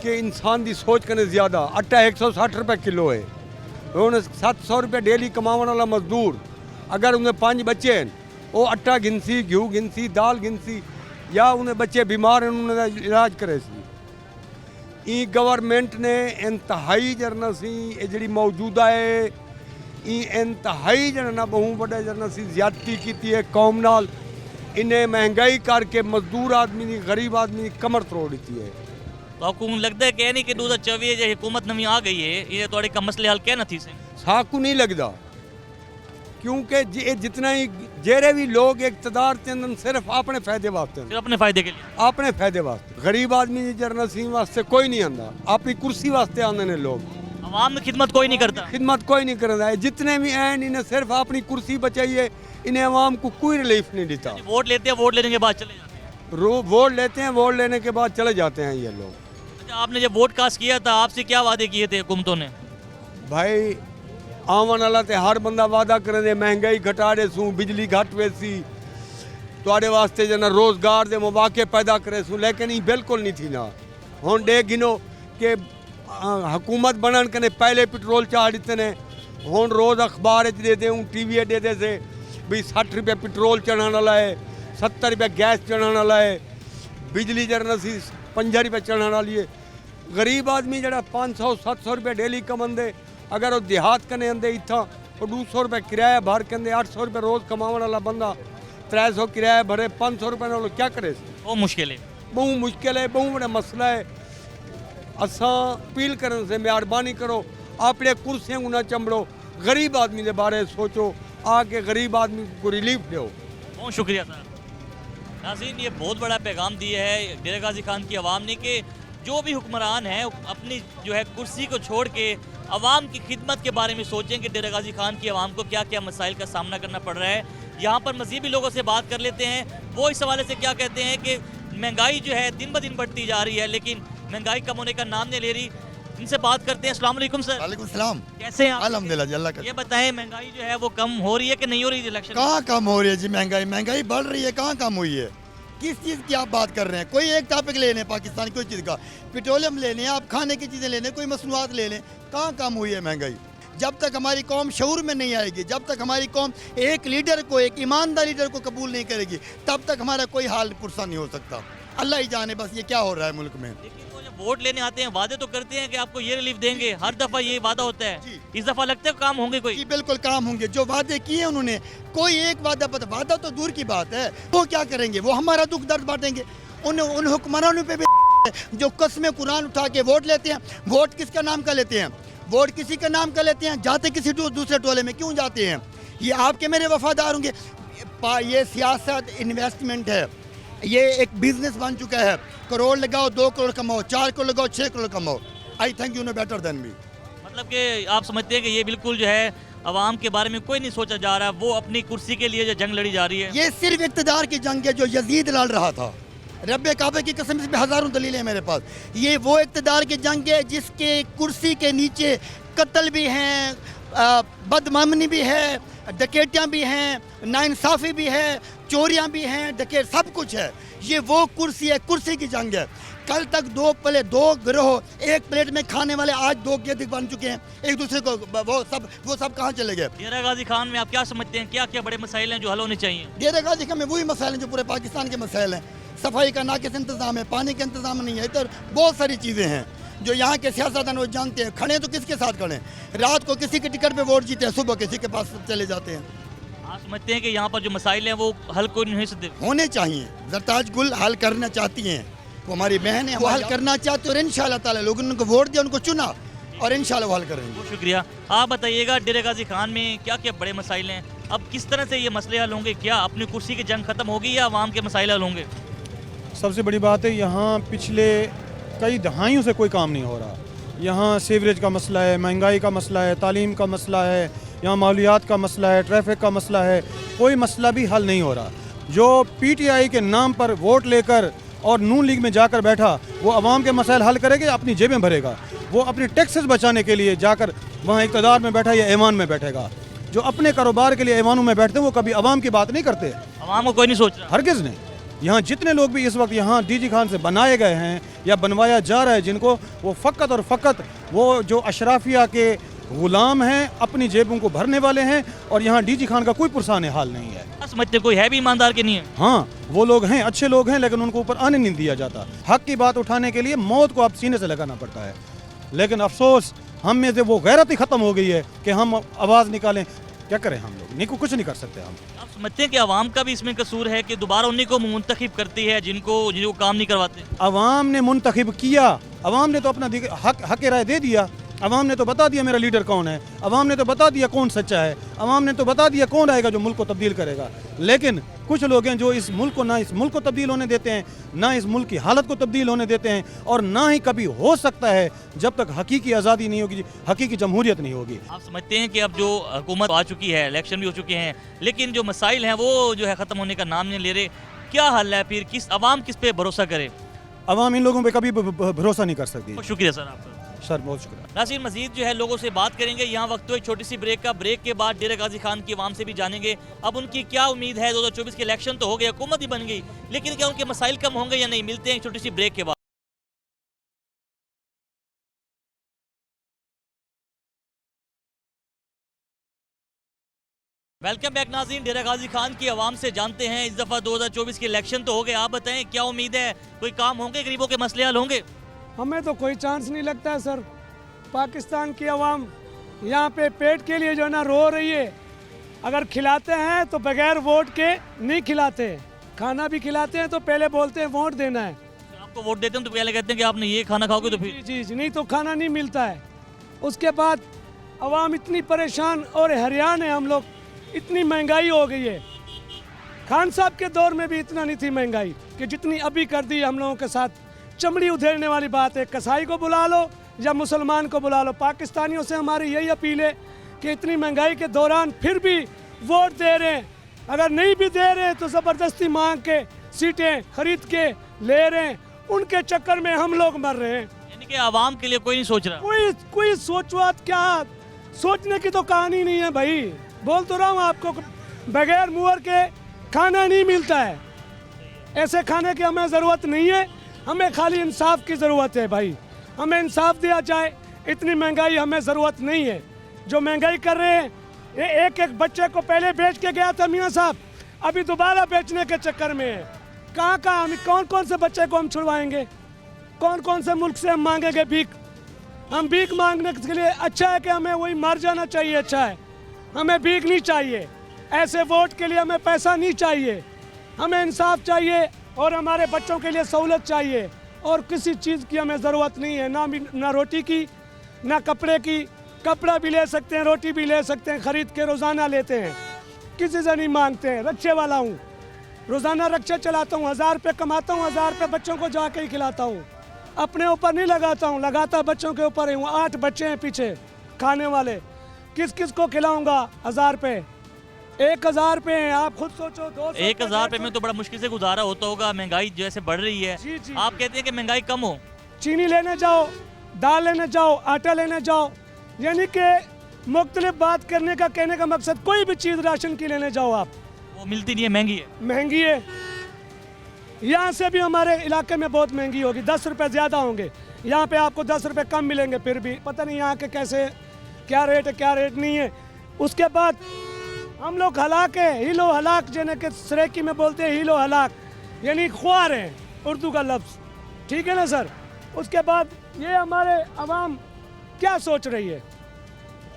कि इंसान की सोच करने ज़्यादा। आटा 160 रुपए किलो है, उन्हें 700 रुपये डेली कमाने वाला मजदूर, अगर उन्हें 5 बच्चे हैं, वो आटा गिनसी, घ्यू गिनसी, दाल गिनसी, या उन्हें बच्चे बीमार हैं उन्हें इलाज करे सी। ई गवर्नमेंट ने इंतहाई जरना सी जी मौजूदा है, इंतहाई जरना बहु बड़े जरना सी ज्यादती की है कौम नाल। इन्हें महंगाई करके मजदूर आदमी की, गरीब आदमी की कमर तोड़ दी है। तो आपको लगता है कि नहीं कि 2024 जो हुकूमत नवी आ गई है, ये थोड़े का मसले हल क्या न थी से? साकू नहीं लगता, क्योंकि जितना ही जेरे भी लोग इकतदार के अंदर सिर्फ अपने फायदे वास्ते, सिर्फ अपने फायदे के लिए, अपने फायदे वास्ते। गरीब आदमी जरना सी वास्ते कोई नहीं आंदा, अपनी कुर्सी वास्ते आंदे ने लोग। आवाम में खिदमत कोई नहीं करता, खिदमत कोई नहीं करता है। जितने भी हैं इन्हें सिर्फ अपनी कुर्सी बचाई है, इन्हें आवाम को कोई रिलीफ नहीं देता। वोट लेते हैं, वोट लेने के बाद चले जाते हैं। वोट लेते हैं, वोट लेने के बाद चले जाते हैं ये लोग। अच्छा, आपने जब वोट कास्ट किया था, आपसे क्या वादे किए थे हुकूमतों ने? भाई आवन वाला तो हर बंदा वादा करे दे, महंगाई घटा दे सूँ, बिजली घट वेसी, तुहाडे वास्ते जना रोजगार दे मौके पैदा करे सूँ, लेकिन ये बिल्कुल नहीं थी ना। हुण डे गिनो कि हुकूमत बनन कने पहले पेट्रोल चाढ़ दिते ने, हुण रोज़ अखबार दे दें, टीवी दे दे से भी 60 रुपये पेट्रोल चढ़ाने वाला है, 70 रुपये गैस चढ़ाने वाला है, बिजली जरना सी 5 रुपये चढ़ाने वाली है। गरीब आदमी जरा 500-700 रुपये डेली कमांदे, अगर वो देहात कने आंदे इतना 200 रुपये किराया भर के आंदे, 800 रुपये रोज़ कमाने वाला बंदा 300 किराया भरे, 500 रुपये नाल क्या करे? बहुत मुश्किल है, बहुत मुश्किल है, बहुत बड़ा मसला है। असां अपील करने से मेहरबानी करो, अपने कुर्सियां को ना चंबड़ो, गरीब आदमी के बारे सोचो, आके गरीब आदमी को रिलीफ दो। बहुत शुक्रिया सर। नाज़रीन, ये बहुत बड़ा पैगाम दिया है डेरा गाजी खान की आवाम ने कि जो भी हुक्मरान हैं अपनी जो है कुर्सी को छोड़ के आवाम की खिदमत के बारे में सोचें कि डेरा गाजी खान की आवाम को क्या क्या मसाइल का सामना करना पड़ रहा है। यहाँ पर मज़ीद भी लोगों से बात कर लेते हैं, वो इस हवाले से क्या कहते हैं कि महंगाई जो है दिन ब दिन बढ़ती जा रही है, लेकिन महंगाई कम होने का नाम नहीं ले रही। इनसे बात करते हैं। अस्सलाम वालेकुम सर। वालेकुम सलाम। कैसे हैं आप? अल्हम्दुलिल्लाह जी, अल्लाह का। ये बताएं, महंगाई जो है वो कम हो रही है कि नहीं हो रही? इलेक्शन कहाँ कम हो रही है जी? महंगाई बढ़ रही है, कहाँ कम हुई है? किस चीज़ की आप बात कर रहे हैं? कोई एक टॉपिक ले लें पाकिस्तान, कोई चीज़ का, पेट्रोलियम ले लें, आप खाने की चीज़ें ले लें, कोई मसनूआत ले लें, कहाँ कम हुई है महंगाई? जब तक हमारी कौम शऊर में नहीं आएगी, जब तक हमारी कौम एक लीडर को, एक ईमानदार लीडर को कबूल नहीं करेगी, तब तक हमारा कोई हाल पुरसा नहीं हो सकता। अल्लाह ही जाने बस ये क्या हो रहा है मुल्क में। लेकिन वो जब वोट लेने आते हैं वादे तो करते हैं कि आपको ये रिलीफ देंगे, हर दफा ये वादा होता है। इस दफा लगता है काम होंगे कोई? जी बिल्कुल काम होंगे। जो वादे किए उन्होंने, कोई एक वादा तो दूर की बात है, वो क्या करेंगे? वो हमारा दुख दर्द बांटेंगे। उन हुक्मरानों पे भी जो कसमें कुरान उठा के वोट लेते हैं, वोट किसका नाम का लेते हैं? वोट किसी का नाम का लेते हैं, जाते किसी दूसरे टोले में क्यों जाते हैं? ये आपके मेरे वफादार होंगे। ये सियासत इन्वेस्टमेंट है, ये एक बिजनेस बन चुका है। करोड़ लगाओ, 2 करोड़ कमाओ, 4 करोड़ लगाओ, 6 करोड़ कमाओ। I think you know better than me. मतलब कि आप समझते हैं कि ये बिल्कुल जो है आवाम के बारे में कोई नहीं सोचा जा रहा, वो अपनी कुर्सी के लिए जो जंग लड़ी जा रही है। ये सिर्फ इक़्तिदार की जंग है जो यजीद लड़ रहा था। रब्बे काबे की कसम से हज़ारों दलीलें हैं मेरे पास। ये वो इक़्तिदार की जंग है जिसके कुर्सी के नीचे कत्ल भी हैं, बदमामनी भी है, डकैतियाँ भी हैं, नाइंसाफ़ी भी है, चोरियाँ भी हैं, डकैत सब कुछ है। ये वो कुर्सी है, कुर्सी की जंग है। कल तक 2 गिरोह एक प्लेट में खाने वाले आज 2 गिद्ध बन चुके हैं एक दूसरे को। वो सब कहाँ चले गए? डेरा गाजी खान में आप क्या समझते हैं, क्या क्या बड़े मसाइल हैं जो हल होने चाहिए? डेरा गाजी खान में वही मसाइल हैं जो पूरे पाकिस्तान के मसाइल हैं। सफाई का नाकिस इंतज़ाम है, पानी का इंतज़ाम नहीं है, इधर बहुत सारी चीज़ें हैं जो यहाँ के सियासतदान वो जानते हैं। खड़े तो किसके साथ खड़े? रात को किसी के टिकट पे वोट जीते हैं, सुबह किसी के पास चले जाते हैं। आप समझते हैं कि यहाँ पर जो मसाइल हैं वो हल कोई नहीं हो सकते? होने चाहिए। जरताज गुल हल करना चाहती हैं, वो हमारी बहन है, वो हल करना चाहती है और इंशाल्लाह ताला लोगों ने उनको वोट दिया, उनको चुना और इंशाल्लाह वो हल करेंगे। बहुत शुक्रिया। आप बताइएगा डेरा गाजी खान में क्या क्या बड़े मसाइल हैं, अब किस तरह से ये मसले हल होंगे? क्या अपनी कुर्सी की जंग खत्म होगी या आवाम के मसाइल हल होंगे? सबसे बड़ी बात है, यहाँ पिछले कई दहाइयों से कोई काम नहीं हो रहा। यहाँ सीवरेज का मसला है, महंगाई का मसला है, तालीम का मसला है, यहाँ मालियात का मसला है, ट्रैफिक का मसला है, कोई मसला भी हल नहीं हो रहा। जो पीटीआई के नाम पर वोट लेकर और नून लीग में जाकर बैठा, वो अवाम के मसाइल हल करेगा, अपनी जेबें भरेगा। वो अपनी टैक्सेस बचाने के लिए जाकर वहाँ इक़्तिदार में बैठा या ऐवान में बैठेगा। जो अपने कारोबार के लिए ऐवानों में बैठते हैं वो कभी अवाम की बात नहीं करते। अवाम को कोई नहीं सोच रहा, हरगिज़ नहीं। यहाँ जितने लोग भी इस वक्त यहाँ डीजी खान से बनाए गए हैं या बनवाया जा रहा है जिनको, वो फ़कत और फ़कत वो जो अशराफिया के गुलाम हैं, अपनी जेबों को भरने वाले हैं और यहाँ डीजी खान का कोई पुरसान हाल नहीं है। समझते कोई है भी ईमानदार के नहीं है? हाँ, वो लोग हैं, अच्छे लोग हैं, लेकिन उनको ऊपर आने नहीं दिया जाता। हक की बात उठाने के लिए मौत को आप सीने से लगाना पड़ता है। लेकिन अफसोस हम में से वो गैरत ही ख़त्म हो गई है कि हम आवाज़ निकालें। क्या करें हम लोग? नहीं, कुछ नहीं कर सकते हम। आप समझते हैं कि आवाम का भी इसमें कसूर है कि दोबारा उन्हीं को मुंतखब करती है जिनको काम नहीं करवाते? अवाम ने मुंतखब किया, अवाम ने तो अपना हक राय दे दिया। अवाम ने तो बता दिया मेरा लीडर कौन है, अवाम ने तो बता दिया कौन सच्चा है, अवाम ने तो बता दिया कौन आएगा जो मुल्क को तब्दील करेगा। लेकिन कुछ लोग हैं जो इस मुल्क को ना इस मुल्क को तब्दील होने देते हैं, ना इस मुल्क की हालत को तब्दील होने देते हैं, और ना ही कभी हो सकता है जब तक हकीकी आज़ादी नहीं होगी, हकीकी जमहूरियत नहीं होगी। आप समझते हैं कि अब जो हुकूमत आ चुकी है, इलेक्शन भी हो चुके हैं, लेकिन जो मसाइल हैं वो जो है ख़त्म होने का नाम नहीं ले रहे, क्या हल है फिर? अवाम किस पे भरोसा करे? अवाम इन लोगों पे कभी भरोसा नहीं कर सकती। बहुत शुक्रिया सर आपका। सर बहुत शुक्रिया। नाज़रीन, मजीद जो है लोगों से बात करेंगे। यहाँ वक्त तो एक छोटी सी ब्रेक का, ब्रेक के बाद डेरा गाजी खान की आवाम से भी जानेंगे अब उनकी क्या उम्मीद है। 2024 के इलेक्शन तो हो गए, हुकूमत ही बन गई, लेकिन क्या उनके मसाइल कम होंगे या नहीं? मिलते हैं एक छोटी सी ब्रेक के बाद। वेलकम बैक नाज़रीन। डेरा गाजी खान की आवाम से जानते हैं इस दफ़ा 2024 के इलेक्शन तो हो गए, आप बताएं क्या उम्मीद है? कोई काम होंगे, गरीबों के मसले हल होंगे? हमें तो कोई चांस नहीं लगता है सर। पाकिस्तान की आवाम यहाँ पे पेट के लिए जो है ना रो रही है। अगर खिलाते हैं तो बगैर वोट के नहीं खिलाते, खाना भी खिलाते हैं तो पहले बोलते हैं वोट देना है। आपको वोट देते हैं तो पहले कहते हैं कि आपने ये खाना खाओगे तो फिर जी नहीं तो खाना नहीं मिलता है। उसके बाद आवाम इतनी परेशान और हैरान है हम लोग, इतनी महंगाई हो गई है। खान साहब के दौर में भी इतना नहीं थी महंगाई कि जितनी अभी कर दी हम लोगों के साथ। चमड़ी उधेड़ने वाली बात है। कसाई को बुला लो या मुसलमान को बुला लो, पाकिस्तानियों से हमारी यही अपील है कि इतनी महंगाई के दौरान फिर भी वोट दे रहे हैं, अगर नहीं भी दे रहे हैं तो ज़बरदस्ती मांग के सीटें खरीद के ले रहे हैं, उनके चक्कर में हम लोग मर रहे हैं। यानी कि आवाम के लिए कोई नहीं सोच रहा। कोई सोचवात क्या, सोचने की तो कहानी नहीं है भाई। बोल तो रहा हूँ आपको, बगैर मुहर के खाना नहीं मिलता है। ऐसे खाने की हमें ज़रूरत नहीं है, हमें खाली इंसाफ की ज़रूरत है भाई। हमें इंसाफ दिया जाए, इतनी महंगाई हमें ज़रूरत नहीं है। जो महंगाई कर रहे हैं, ये एक बच्चे को पहले बेच के गया था मियाँ साहब, अभी दोबारा बेचने के चक्कर में है। कहाँ हम कौन कौन से बच्चे को हम छुड़वाएंगे, कौन कौन से मुल्क से हम मांगेंगे भीख। हम भीख मांगने के लिए अच्छा है कि हमें वही मर जाना चाहिए, अच्छा है। हमें भीख नहीं चाहिए, ऐसे वोट के लिए हमें पैसा नहीं चाहिए, हमें इंसाफ चाहिए और हमारे बच्चों के लिए सहूलत चाहिए। और किसी चीज़ की हमें ज़रूरत नहीं है, ना रोटी की ना कपड़े की। कपड़ा भी ले सकते हैं, रोटी भी ले सकते हैं, ख़रीद के रोज़ाना लेते हैं, किसी से नहीं मांगते हैं। रक्षे वाला हूँ, रोज़ाना रक्षा चलाता हूँ, 1000 रुपये कमाता हूँ, 1000 रुपये बच्चों को जाके ही खिलाता हूँ। अपने ऊपर नहीं लगाता हूँ, लगाता बच्चों के ऊपर ही हूँ। 8 बच्चे हैं पीछे खाने वाले, किस किस को खिलाऊँगा 1000 रुपये? 1000 रुपये हैं, आप खुद सोचो। 1000 रुपये में तो बड़ा मुश्किल से गुजारा होता होगा, महंगाई जैसे बढ़ रही है। जी। आप कहते हैं कि महंगाई कम हो। चीनी लेने जाओ, दाल लेने जाओ, आटा लेने जाओ, यानी कि मुख्तलिफ बात करने का, कहने का मकसद कोई भी चीज़ राशन की लेने जाओ आप, वो मिलती नहीं है, महंगी है। महंगी है। यहाँ से भी हमारे इलाके में बहुत महंगी होगी, 10 रुपये ज़्यादा होंगे। यहाँ पे आपको 10 रुपये कम मिलेंगे, फिर भी पता नहीं यहाँ के कैसे क्या रेट है क्या रेट नहीं है। उसके बाद हम लोग हलाक है, हिलो हलाक, जिन्हें के सरेकी में बोलते हैं हिलो हलाक, यानी ख्वार हैं उर्दू का लफ्ज़, ठीक है ना सर। उसके बाद ये हमारे अवाम क्या सोच रही है?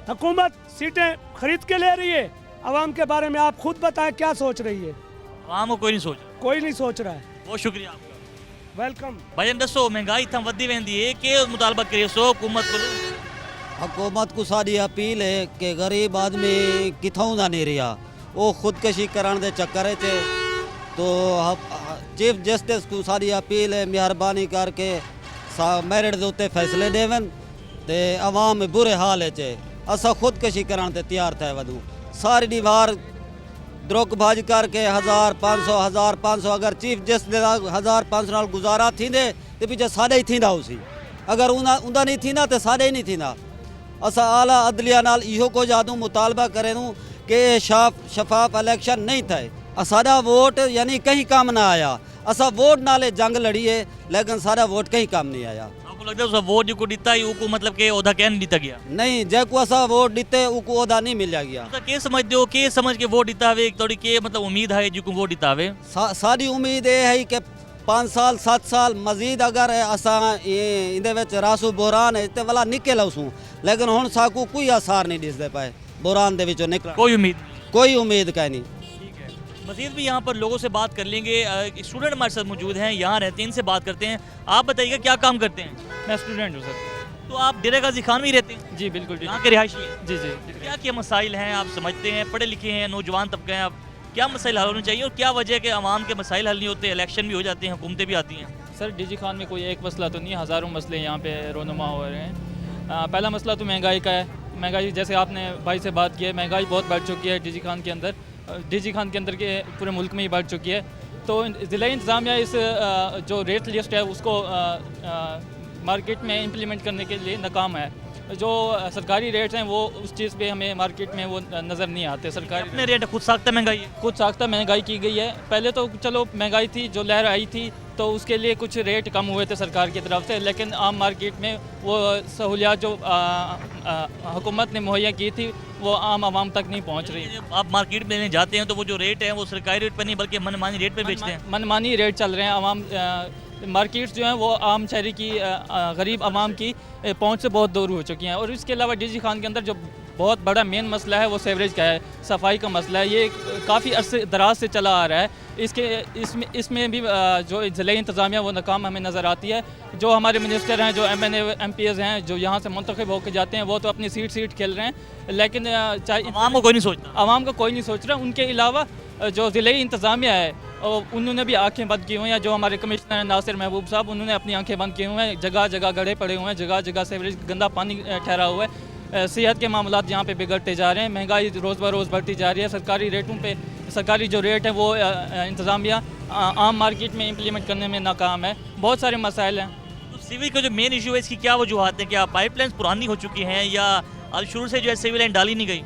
हुकूमत सीटें खरीद के ले रही है, अवाम के बारे में आप खुद बताएं क्या सोच रही है? आवाम को कोई नहीं सोच रहा। कोई नहीं सोच रहा है। बहुत शुक्रिया आपका, वेलकम। भाई दसो महंगाई इतना वधी वेंदी है कि मुतालबा करिए सो हुकूमत को। हुकूमत को सारी अपील है कि गरीब आदमी किथों दा नहीं रहा, वो खुदकशी कराने दे चक्कर च। तो चीफ जस्टिस को सारी अपील है, मेहरबानी करके मैरिट के उत्ते फैसले देवन ते अवाम बुरे हाल च। असा खुदकशी कराने ते तैयार थे वधू, सारी दीवार द्रोक भाज करके 1500 अगर चीफ जस्टिस 1500 नाल गुजारा थींदे ते पीछे साढ़े ही थींदा उसी, अगर उंदा नहीं थींदा तो साढ़े ही नहीं थींदा। असा आला अदलिया नाल इहो को जादू मुतालबा करें कि शफाफ इलेक्शन नहीं थे, सारा वोट यानी कहीं काम ना आया। असा वोट नाले जंग लड़ी है, लेकिन सारा वोट कहीं काम नहीं आया। आपको लगता है उस वोट जो दिता ही उको मतलब के ओदा क्या नहीं दिता गया? नहीं, जैको असा वोट दिते उको ओदा नहीं मिल गया। तो के समझते हो, के समझ के वोट दिता वे थोड़ी के मतलब उम्मीद है जो वोट दिता वे? सारी उम्मीद ये है कि 5 साल 7 साल मजीद अगर असा इंदे विच रासू बुरान है तो वाला निकल उसू, लेकिन हुण साकू कोई आसार नहीं दिसदे पाए बुरान दे विचों निकल। कोई उम्मीद का नहीं। मज़ीद भी यहाँ पर लोगों से बात कर लेंगे। स्टूडेंट हमारे साथ मौजूद हैं, यहाँ रहते हैं, इनसे बात करते हैं। आप बताइएगा क्या काम करते हैं? मैं स्टूडेंट हूँ सर। तो आप डेरा गाजी खान में ही रहते हैं? जी बिल्कुल। यहाँ के रिहायशी हैं? जी। क्या क्या मसाइल हैं आप समझते हैं? पढ़े लिखे हैं, नौजवान तबका हैं, आप क्या मसाइल हल होने चाहिए और क्या वजह है कि आवाम के मसाइल हल नहीं होते? इलेक्शन भी हो जाते हैं, हुकूमतें भी आती हैं। सर डीजी खान में कोई एक मसला तो नहीं है, हज़ारों मसले यहाँ पे रोनुमा हो रहे हैं। पहला मसला तो महंगाई का है। महंगाई जैसे आपने भाई से बात की है, महंगाई बहुत बढ़ चुकी है डीजी खान के अंदर, के पूरे मुल्क में ही बढ़ चुकी है। तो ज़िला इंतज़ामिया इस जो रेट लिस्ट है उसको मार्केट में इम्प्लीमेंट करने के लिए नाकाम है। जो सरकारी रेट्स हैं वो उस चीज़ पे हमें मार्केट में वो नज़र नहीं आते। सरकारी अपने रेट खुद साख्ता महंगाई, खुद साख्ता महंगाई की गई है। पहले तो चलो महंगाई थी, जो लहर आई थी तो उसके लिए कुछ रेट कम हुए थे सरकार की तरफ से, लेकिन आम मार्केट में वो सहूलियात जो हुकूमत ने मुहैया की थी वो आम आवाम तक नहीं पहुंच रही। आप मार्केट में लेने जाते हैं तो वो जो रेट है वो सरकारी रेट पर नहीं बल्कि मनमानी रेट पर बेचते हैं। मनमानी रेट चल रहे हैं। आवाम मार्केट्स जो हैं वो आम शहरी की गरीब आवाम की पहुंच से बहुत दूर हो चुकी हैं। और इसके अलावा डीजी खान के अंदर जो बहुत बड़ा मेन मसला है वो सीवरेज का है, सफाई का मसला है। ये काफ़ी अरसे दराज से चला आ रहा है। इसमें भी जो ज़िले इंतज़ामिया वो नाकाम हमें नज़र आती है। जो हमारे मिनिस्टर हैं, जो MNA MPs हैं, जो यहाँ से मुंतखब होकर जाते हैं, वो तो अपनी सीट खेल रहे हैं, लेकिन आवाम को कोई नहीं सोचता। आवाम को कोई नहीं सोच रहा। उनके अलावा जो ज़िले इंतज़ामिया है उन्होंने भी आंखें बंद की हुई हैं। जो हमारे कमिश्नर हैं नासिर महबूब साहब, उन्होंने अपनी आंखें बंद की हुई हैं। जगह जगह गड्ढे पड़े हुए हैं, जगह जगह सीवरेज गंदा पानी ठहरा हुआ है। सेहत के मामलात यहाँ पे बिगड़ते जा रहे हैं। महंगाई रोज़ ब रोज़ बढ़ती जा रही है। सरकारी रेटों पे सरकारी जो रेट है वो इंतज़ामिया आम मार्केट में इम्प्लीमेंट करने में नाकाम है। बहुत सारे मसाइल हैं। तो सिविल का जो मेन इशू है, इसकी क्या वजूहत है? क्या पाइपलाइन पुरानी हो चुकी हैं या अब शुरू से जो है सिविल लाइन डाली नहीं गई?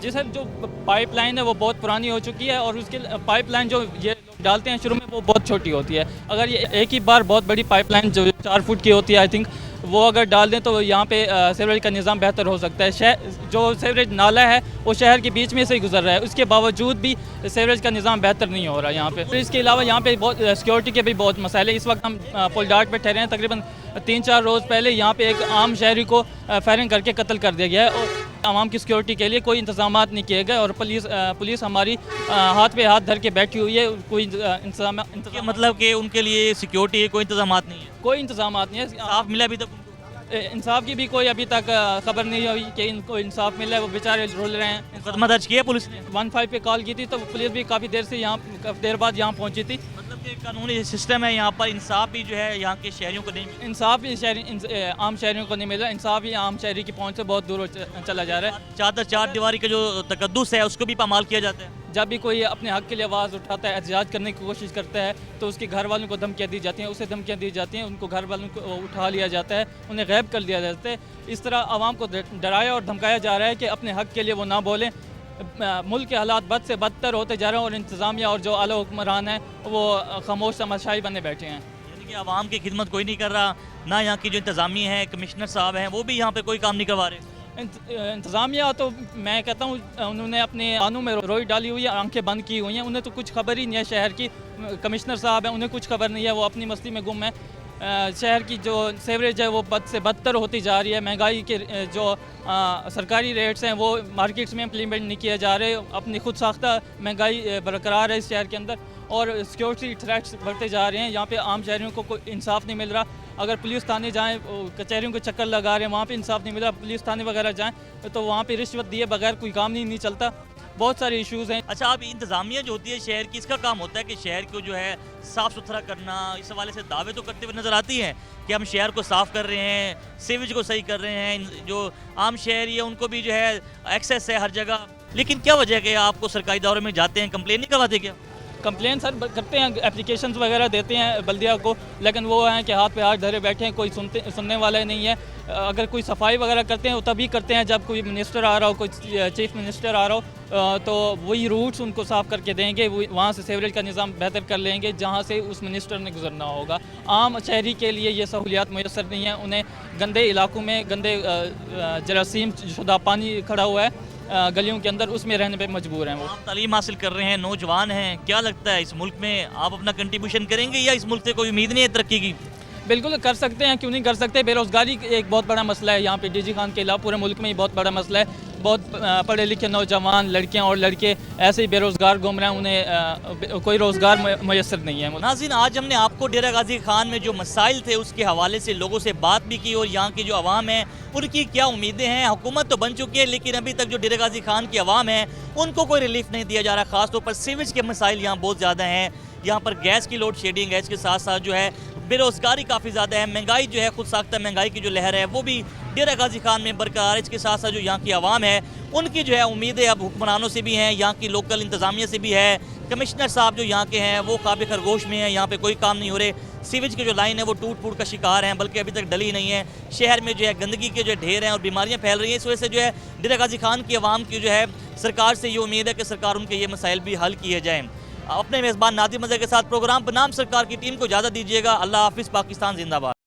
जी सर, जो पाइपलाइन है वो बहुत पुरानी हो चुकी है और उसके पाइपलाइन जो ये लोग डालते हैं शुरू में वो बहुत छोटी होती है। अगर ये एक ही बार बहुत बड़ी पाइपलाइन जो 4 फुट की होती है आई थिंक, वो अगर डाल दें तो यहाँ पे सीवरेज का निज़ाम बेहतर हो सकता है। जो सीवरेज नाला है वो शहर के बीच में से ही गुजर रहा है, उसके बावजूद भी सीवरेज का निज़ाम बेहतर नहीं हो रहा यहाँ पे। तो इसके अलावा यहाँ पे बहुत सिक्योरिटी के भी बहुत मसाइल है। इस वक्त हम पुलडाट पे ठहरे हैं। तकरीबन 3-4 रोज़ पहले यहाँ पे एक आम शहरी को फायरिंग करके कत्ल कर दिया गया है और आवाम की सिक्योरिटी के लिए कोई इंतजामात नहीं किए गए और पुलिस हमारी हाथ पे हाथ धर के बैठी हुई है। कोई इंतजाम मतलब कि उनके लिए सिक्योरिटी कोई इंतजामात नहीं है? कोई इंतजामात नहीं है। इंसाफ मिला अभी तक? इंसाफ की भी कोई अभी तक खबर नहीं हुई कि इनको इंसाफ मिला है। वो बेचारे रोल रहे हैं। मुकदमा दर्ज किया पुलिस ने? 15 पे कॉल की थी तो पुलिस भी काफ़ी देर बाद यहाँ पहुँची थी। मतलब कि कानूनी सिस्टम है यहाँ पर, इंसाफ भी जो है यहाँ के शहरियों को नहीं मिला। इंसाफ भी आम शहरियों को नहीं मिला। इंसाफ भी आम शहरी की पहुँच से बहुत दूर चला जा रहा है। चार दीवारी का जो तकद्दुस है उसको भी पामाल किया जाता है। जब भी कोई अपने हक के लिए आवाज़ उठाता है, एहतजाज करने की कोशिश करता है, तो उसके घर वालों को धमकियाँ दी जाती हैं, उसे धमकियाँ दी जाती हैं, उनको घर वालों को उठा लिया जाता है, उन्हें गैब कर दिया जाता है। इस तरह आवाम को डराया और धमकाया जा रहा है कि अपने हक के लिए वो ना बोलें। मुल्क के हालात बद से बदतर होते जा रहे हैं और इंतज़ामिया और जो आला हुक्मरान हैं वो खामोश तमाशाई बने बैठे हैं। यानी कि आवाम की खिदमत कोई नहीं कर रहा, ना यहाँ की जो इंतज़ामिया है, कमिश्नर साहब हैं, वो भी यहाँ पे कोई काम नहीं करवा रहे। इंतज़ामिया तो मैं कहता हूँ उन्होंने अपने कानों में रोई डाली हुई है, आंखें बंद की हुई हैं। उन्हें तो कुछ खबर ही नहीं है शहर की। कमिश्नर साहब हैं, उन्हें कुछ खबर नहीं है, वो अपनी मस्ती में गुम है। शहर की जो सीवरेज है वो बद से बदतर होती जा रही है। महंगाई के जो सरकारी रेट्स हैं वो मार्केट्स में इम्प्लीमेंट नहीं किए जा रहे। अपनी खुद साख्ता महंगाई बरकरार है इस शहर के अंदर और सिक्योरिटी थ्रेट्स बढ़ते जा रहे हैं। यहाँ पे आम शहरियों को कोई इंसाफ नहीं मिल रहा। अगर पुलिस थाने जाएँ, कचहरियों के चक्कर लगा रहे हैं, वहाँ पे इंसाफ नहीं मिल रहा। पुलिस थाने वगैरह जाएँ तो वहाँ पे रिश्वत दिए बगैर कोई काम नहीं चलता। बहुत सारे इश्यूज़ हैं। अच्छा, अब इंतज़ामिया जो होती है शहर की, इसका काम होता है कि शहर को जो है साफ़ सुथरा करना। इस हवाले से दावे तो करते हुए नज़र आती हैं कि हम शहर को साफ़ कर रहे हैं, सीवेज को सही कर रहे हैं, जो आम शहरी है उनको भी जो है एक्सेस है हर जगह। लेकिन क्या वजह है कि आपको सरकारी दौरे में जाते हैं, कंप्लेन नहीं करवाते क्या? कंप्लेन सर करते हैं, एप्लीकेशंस वगैरह देते हैं बल्दिया को, लेकिन वो हैं कि हाथ पे हाथ धरे बैठे हैं, कोई सुनने वाला नहीं है। अगर कोई सफाई वगैरह करते हैं वो तभी करते हैं जब कोई मिनिस्टर आ रहा हो, कोई चीफ मिनिस्टर आ रहा हो, तो वही रूट्स उनको साफ़ करके देंगे, वहाँ से सीवरेज का निज़ाम बेहतर कर लेंगे जहाँ से उस मिनिस्टर ने गुजरना होगा। आम शहरी के लिए ये सहूलियात मैसर नहीं है। उन्हें गंदे इलाकों में गंदे जरासीम शुदा पानी खड़ा हुआ है गलियों के अंदर, उसमें रहने पे मजबूर हैं। वो तालीम हासिल कर रहे हैं, नौजवान हैं, क्या लगता है इस मुल्क में आप अपना कंट्रीब्यूशन करेंगे या इस मुल्क से कोई उम्मीद नहीं है तरक्की की? बिल्कुल कर सकते हैं, क्यों नहीं कर सकते। बेरोज़गारी एक बहुत बड़ा मसला है यहाँ पे डीजी खान के अलावा पूरे मुल्क में ही बहुत बड़ा मसला है। बहुत पढ़े लिखे नौजवान लड़कियाँ और लड़के ऐसे ही बेरोज़गार घूम रहे हैं, उन्हें कोई रोज़गार मैसर नहीं है। नाज़रीन, आज हमने आपको डेरा गाजी खान में जो मसाइल थे उसके हवाले से लोगों से बात भी की और यहाँ की जो आवाम है उनकी क्या उम्मीदें हैं। हुकूमत तो बन चुकी है लेकिन अभी तक जो डेरा गाजी खान की आवाम है उनको कोई रिलीफ नहीं दिया जा रहा। ख़ासतौर पर सीवेज के मसाइल यहाँ बहुत ज़्यादा हैं। यहाँ पर गैस की लोड शेडिंग है, इसके साथ साथ जो है बेरोज़गारी काफ़ी ज़्यादा है। महंगाई जो है खुद साख्ता महंगाई की जो लहर है वो भी डेरा गाजी खान में बरकरार है। इसके साथ साथ जो यहाँ की आवाम है उनकी जो है उम्मीदें अब हुक्मरानों से भी हैं, यहाँ की लोकल इंतज़ामिया से भी है। कमिश्नर साहब जो यहाँ के हैं वो काफ़ी खरगोश में हैं, यहाँ पे कोई काम नहीं हो रहे। सीवेज की जो लाइन है वो टूट फूट का शिकार है, बल्कि अभी तक डली नहीं है। शहर में जो है गंदगी के जो ढेर हैं और बीमारियाँ फैल रही हैं। इस वजह से जो है डेरा गाजी खान की आवाम की जो है सरकार से ये उम्मीद है कि सरकार उनके ये मसाइल भी हल किए जाएँ। अपने मेज़बान नादिर मज़हर के साथ प्रोग्राम बनाम सरकार की टीम को इजाज़त दीजिएगा। अल्लाह हाफिज़। पाकिस्तान जिंदाबाद।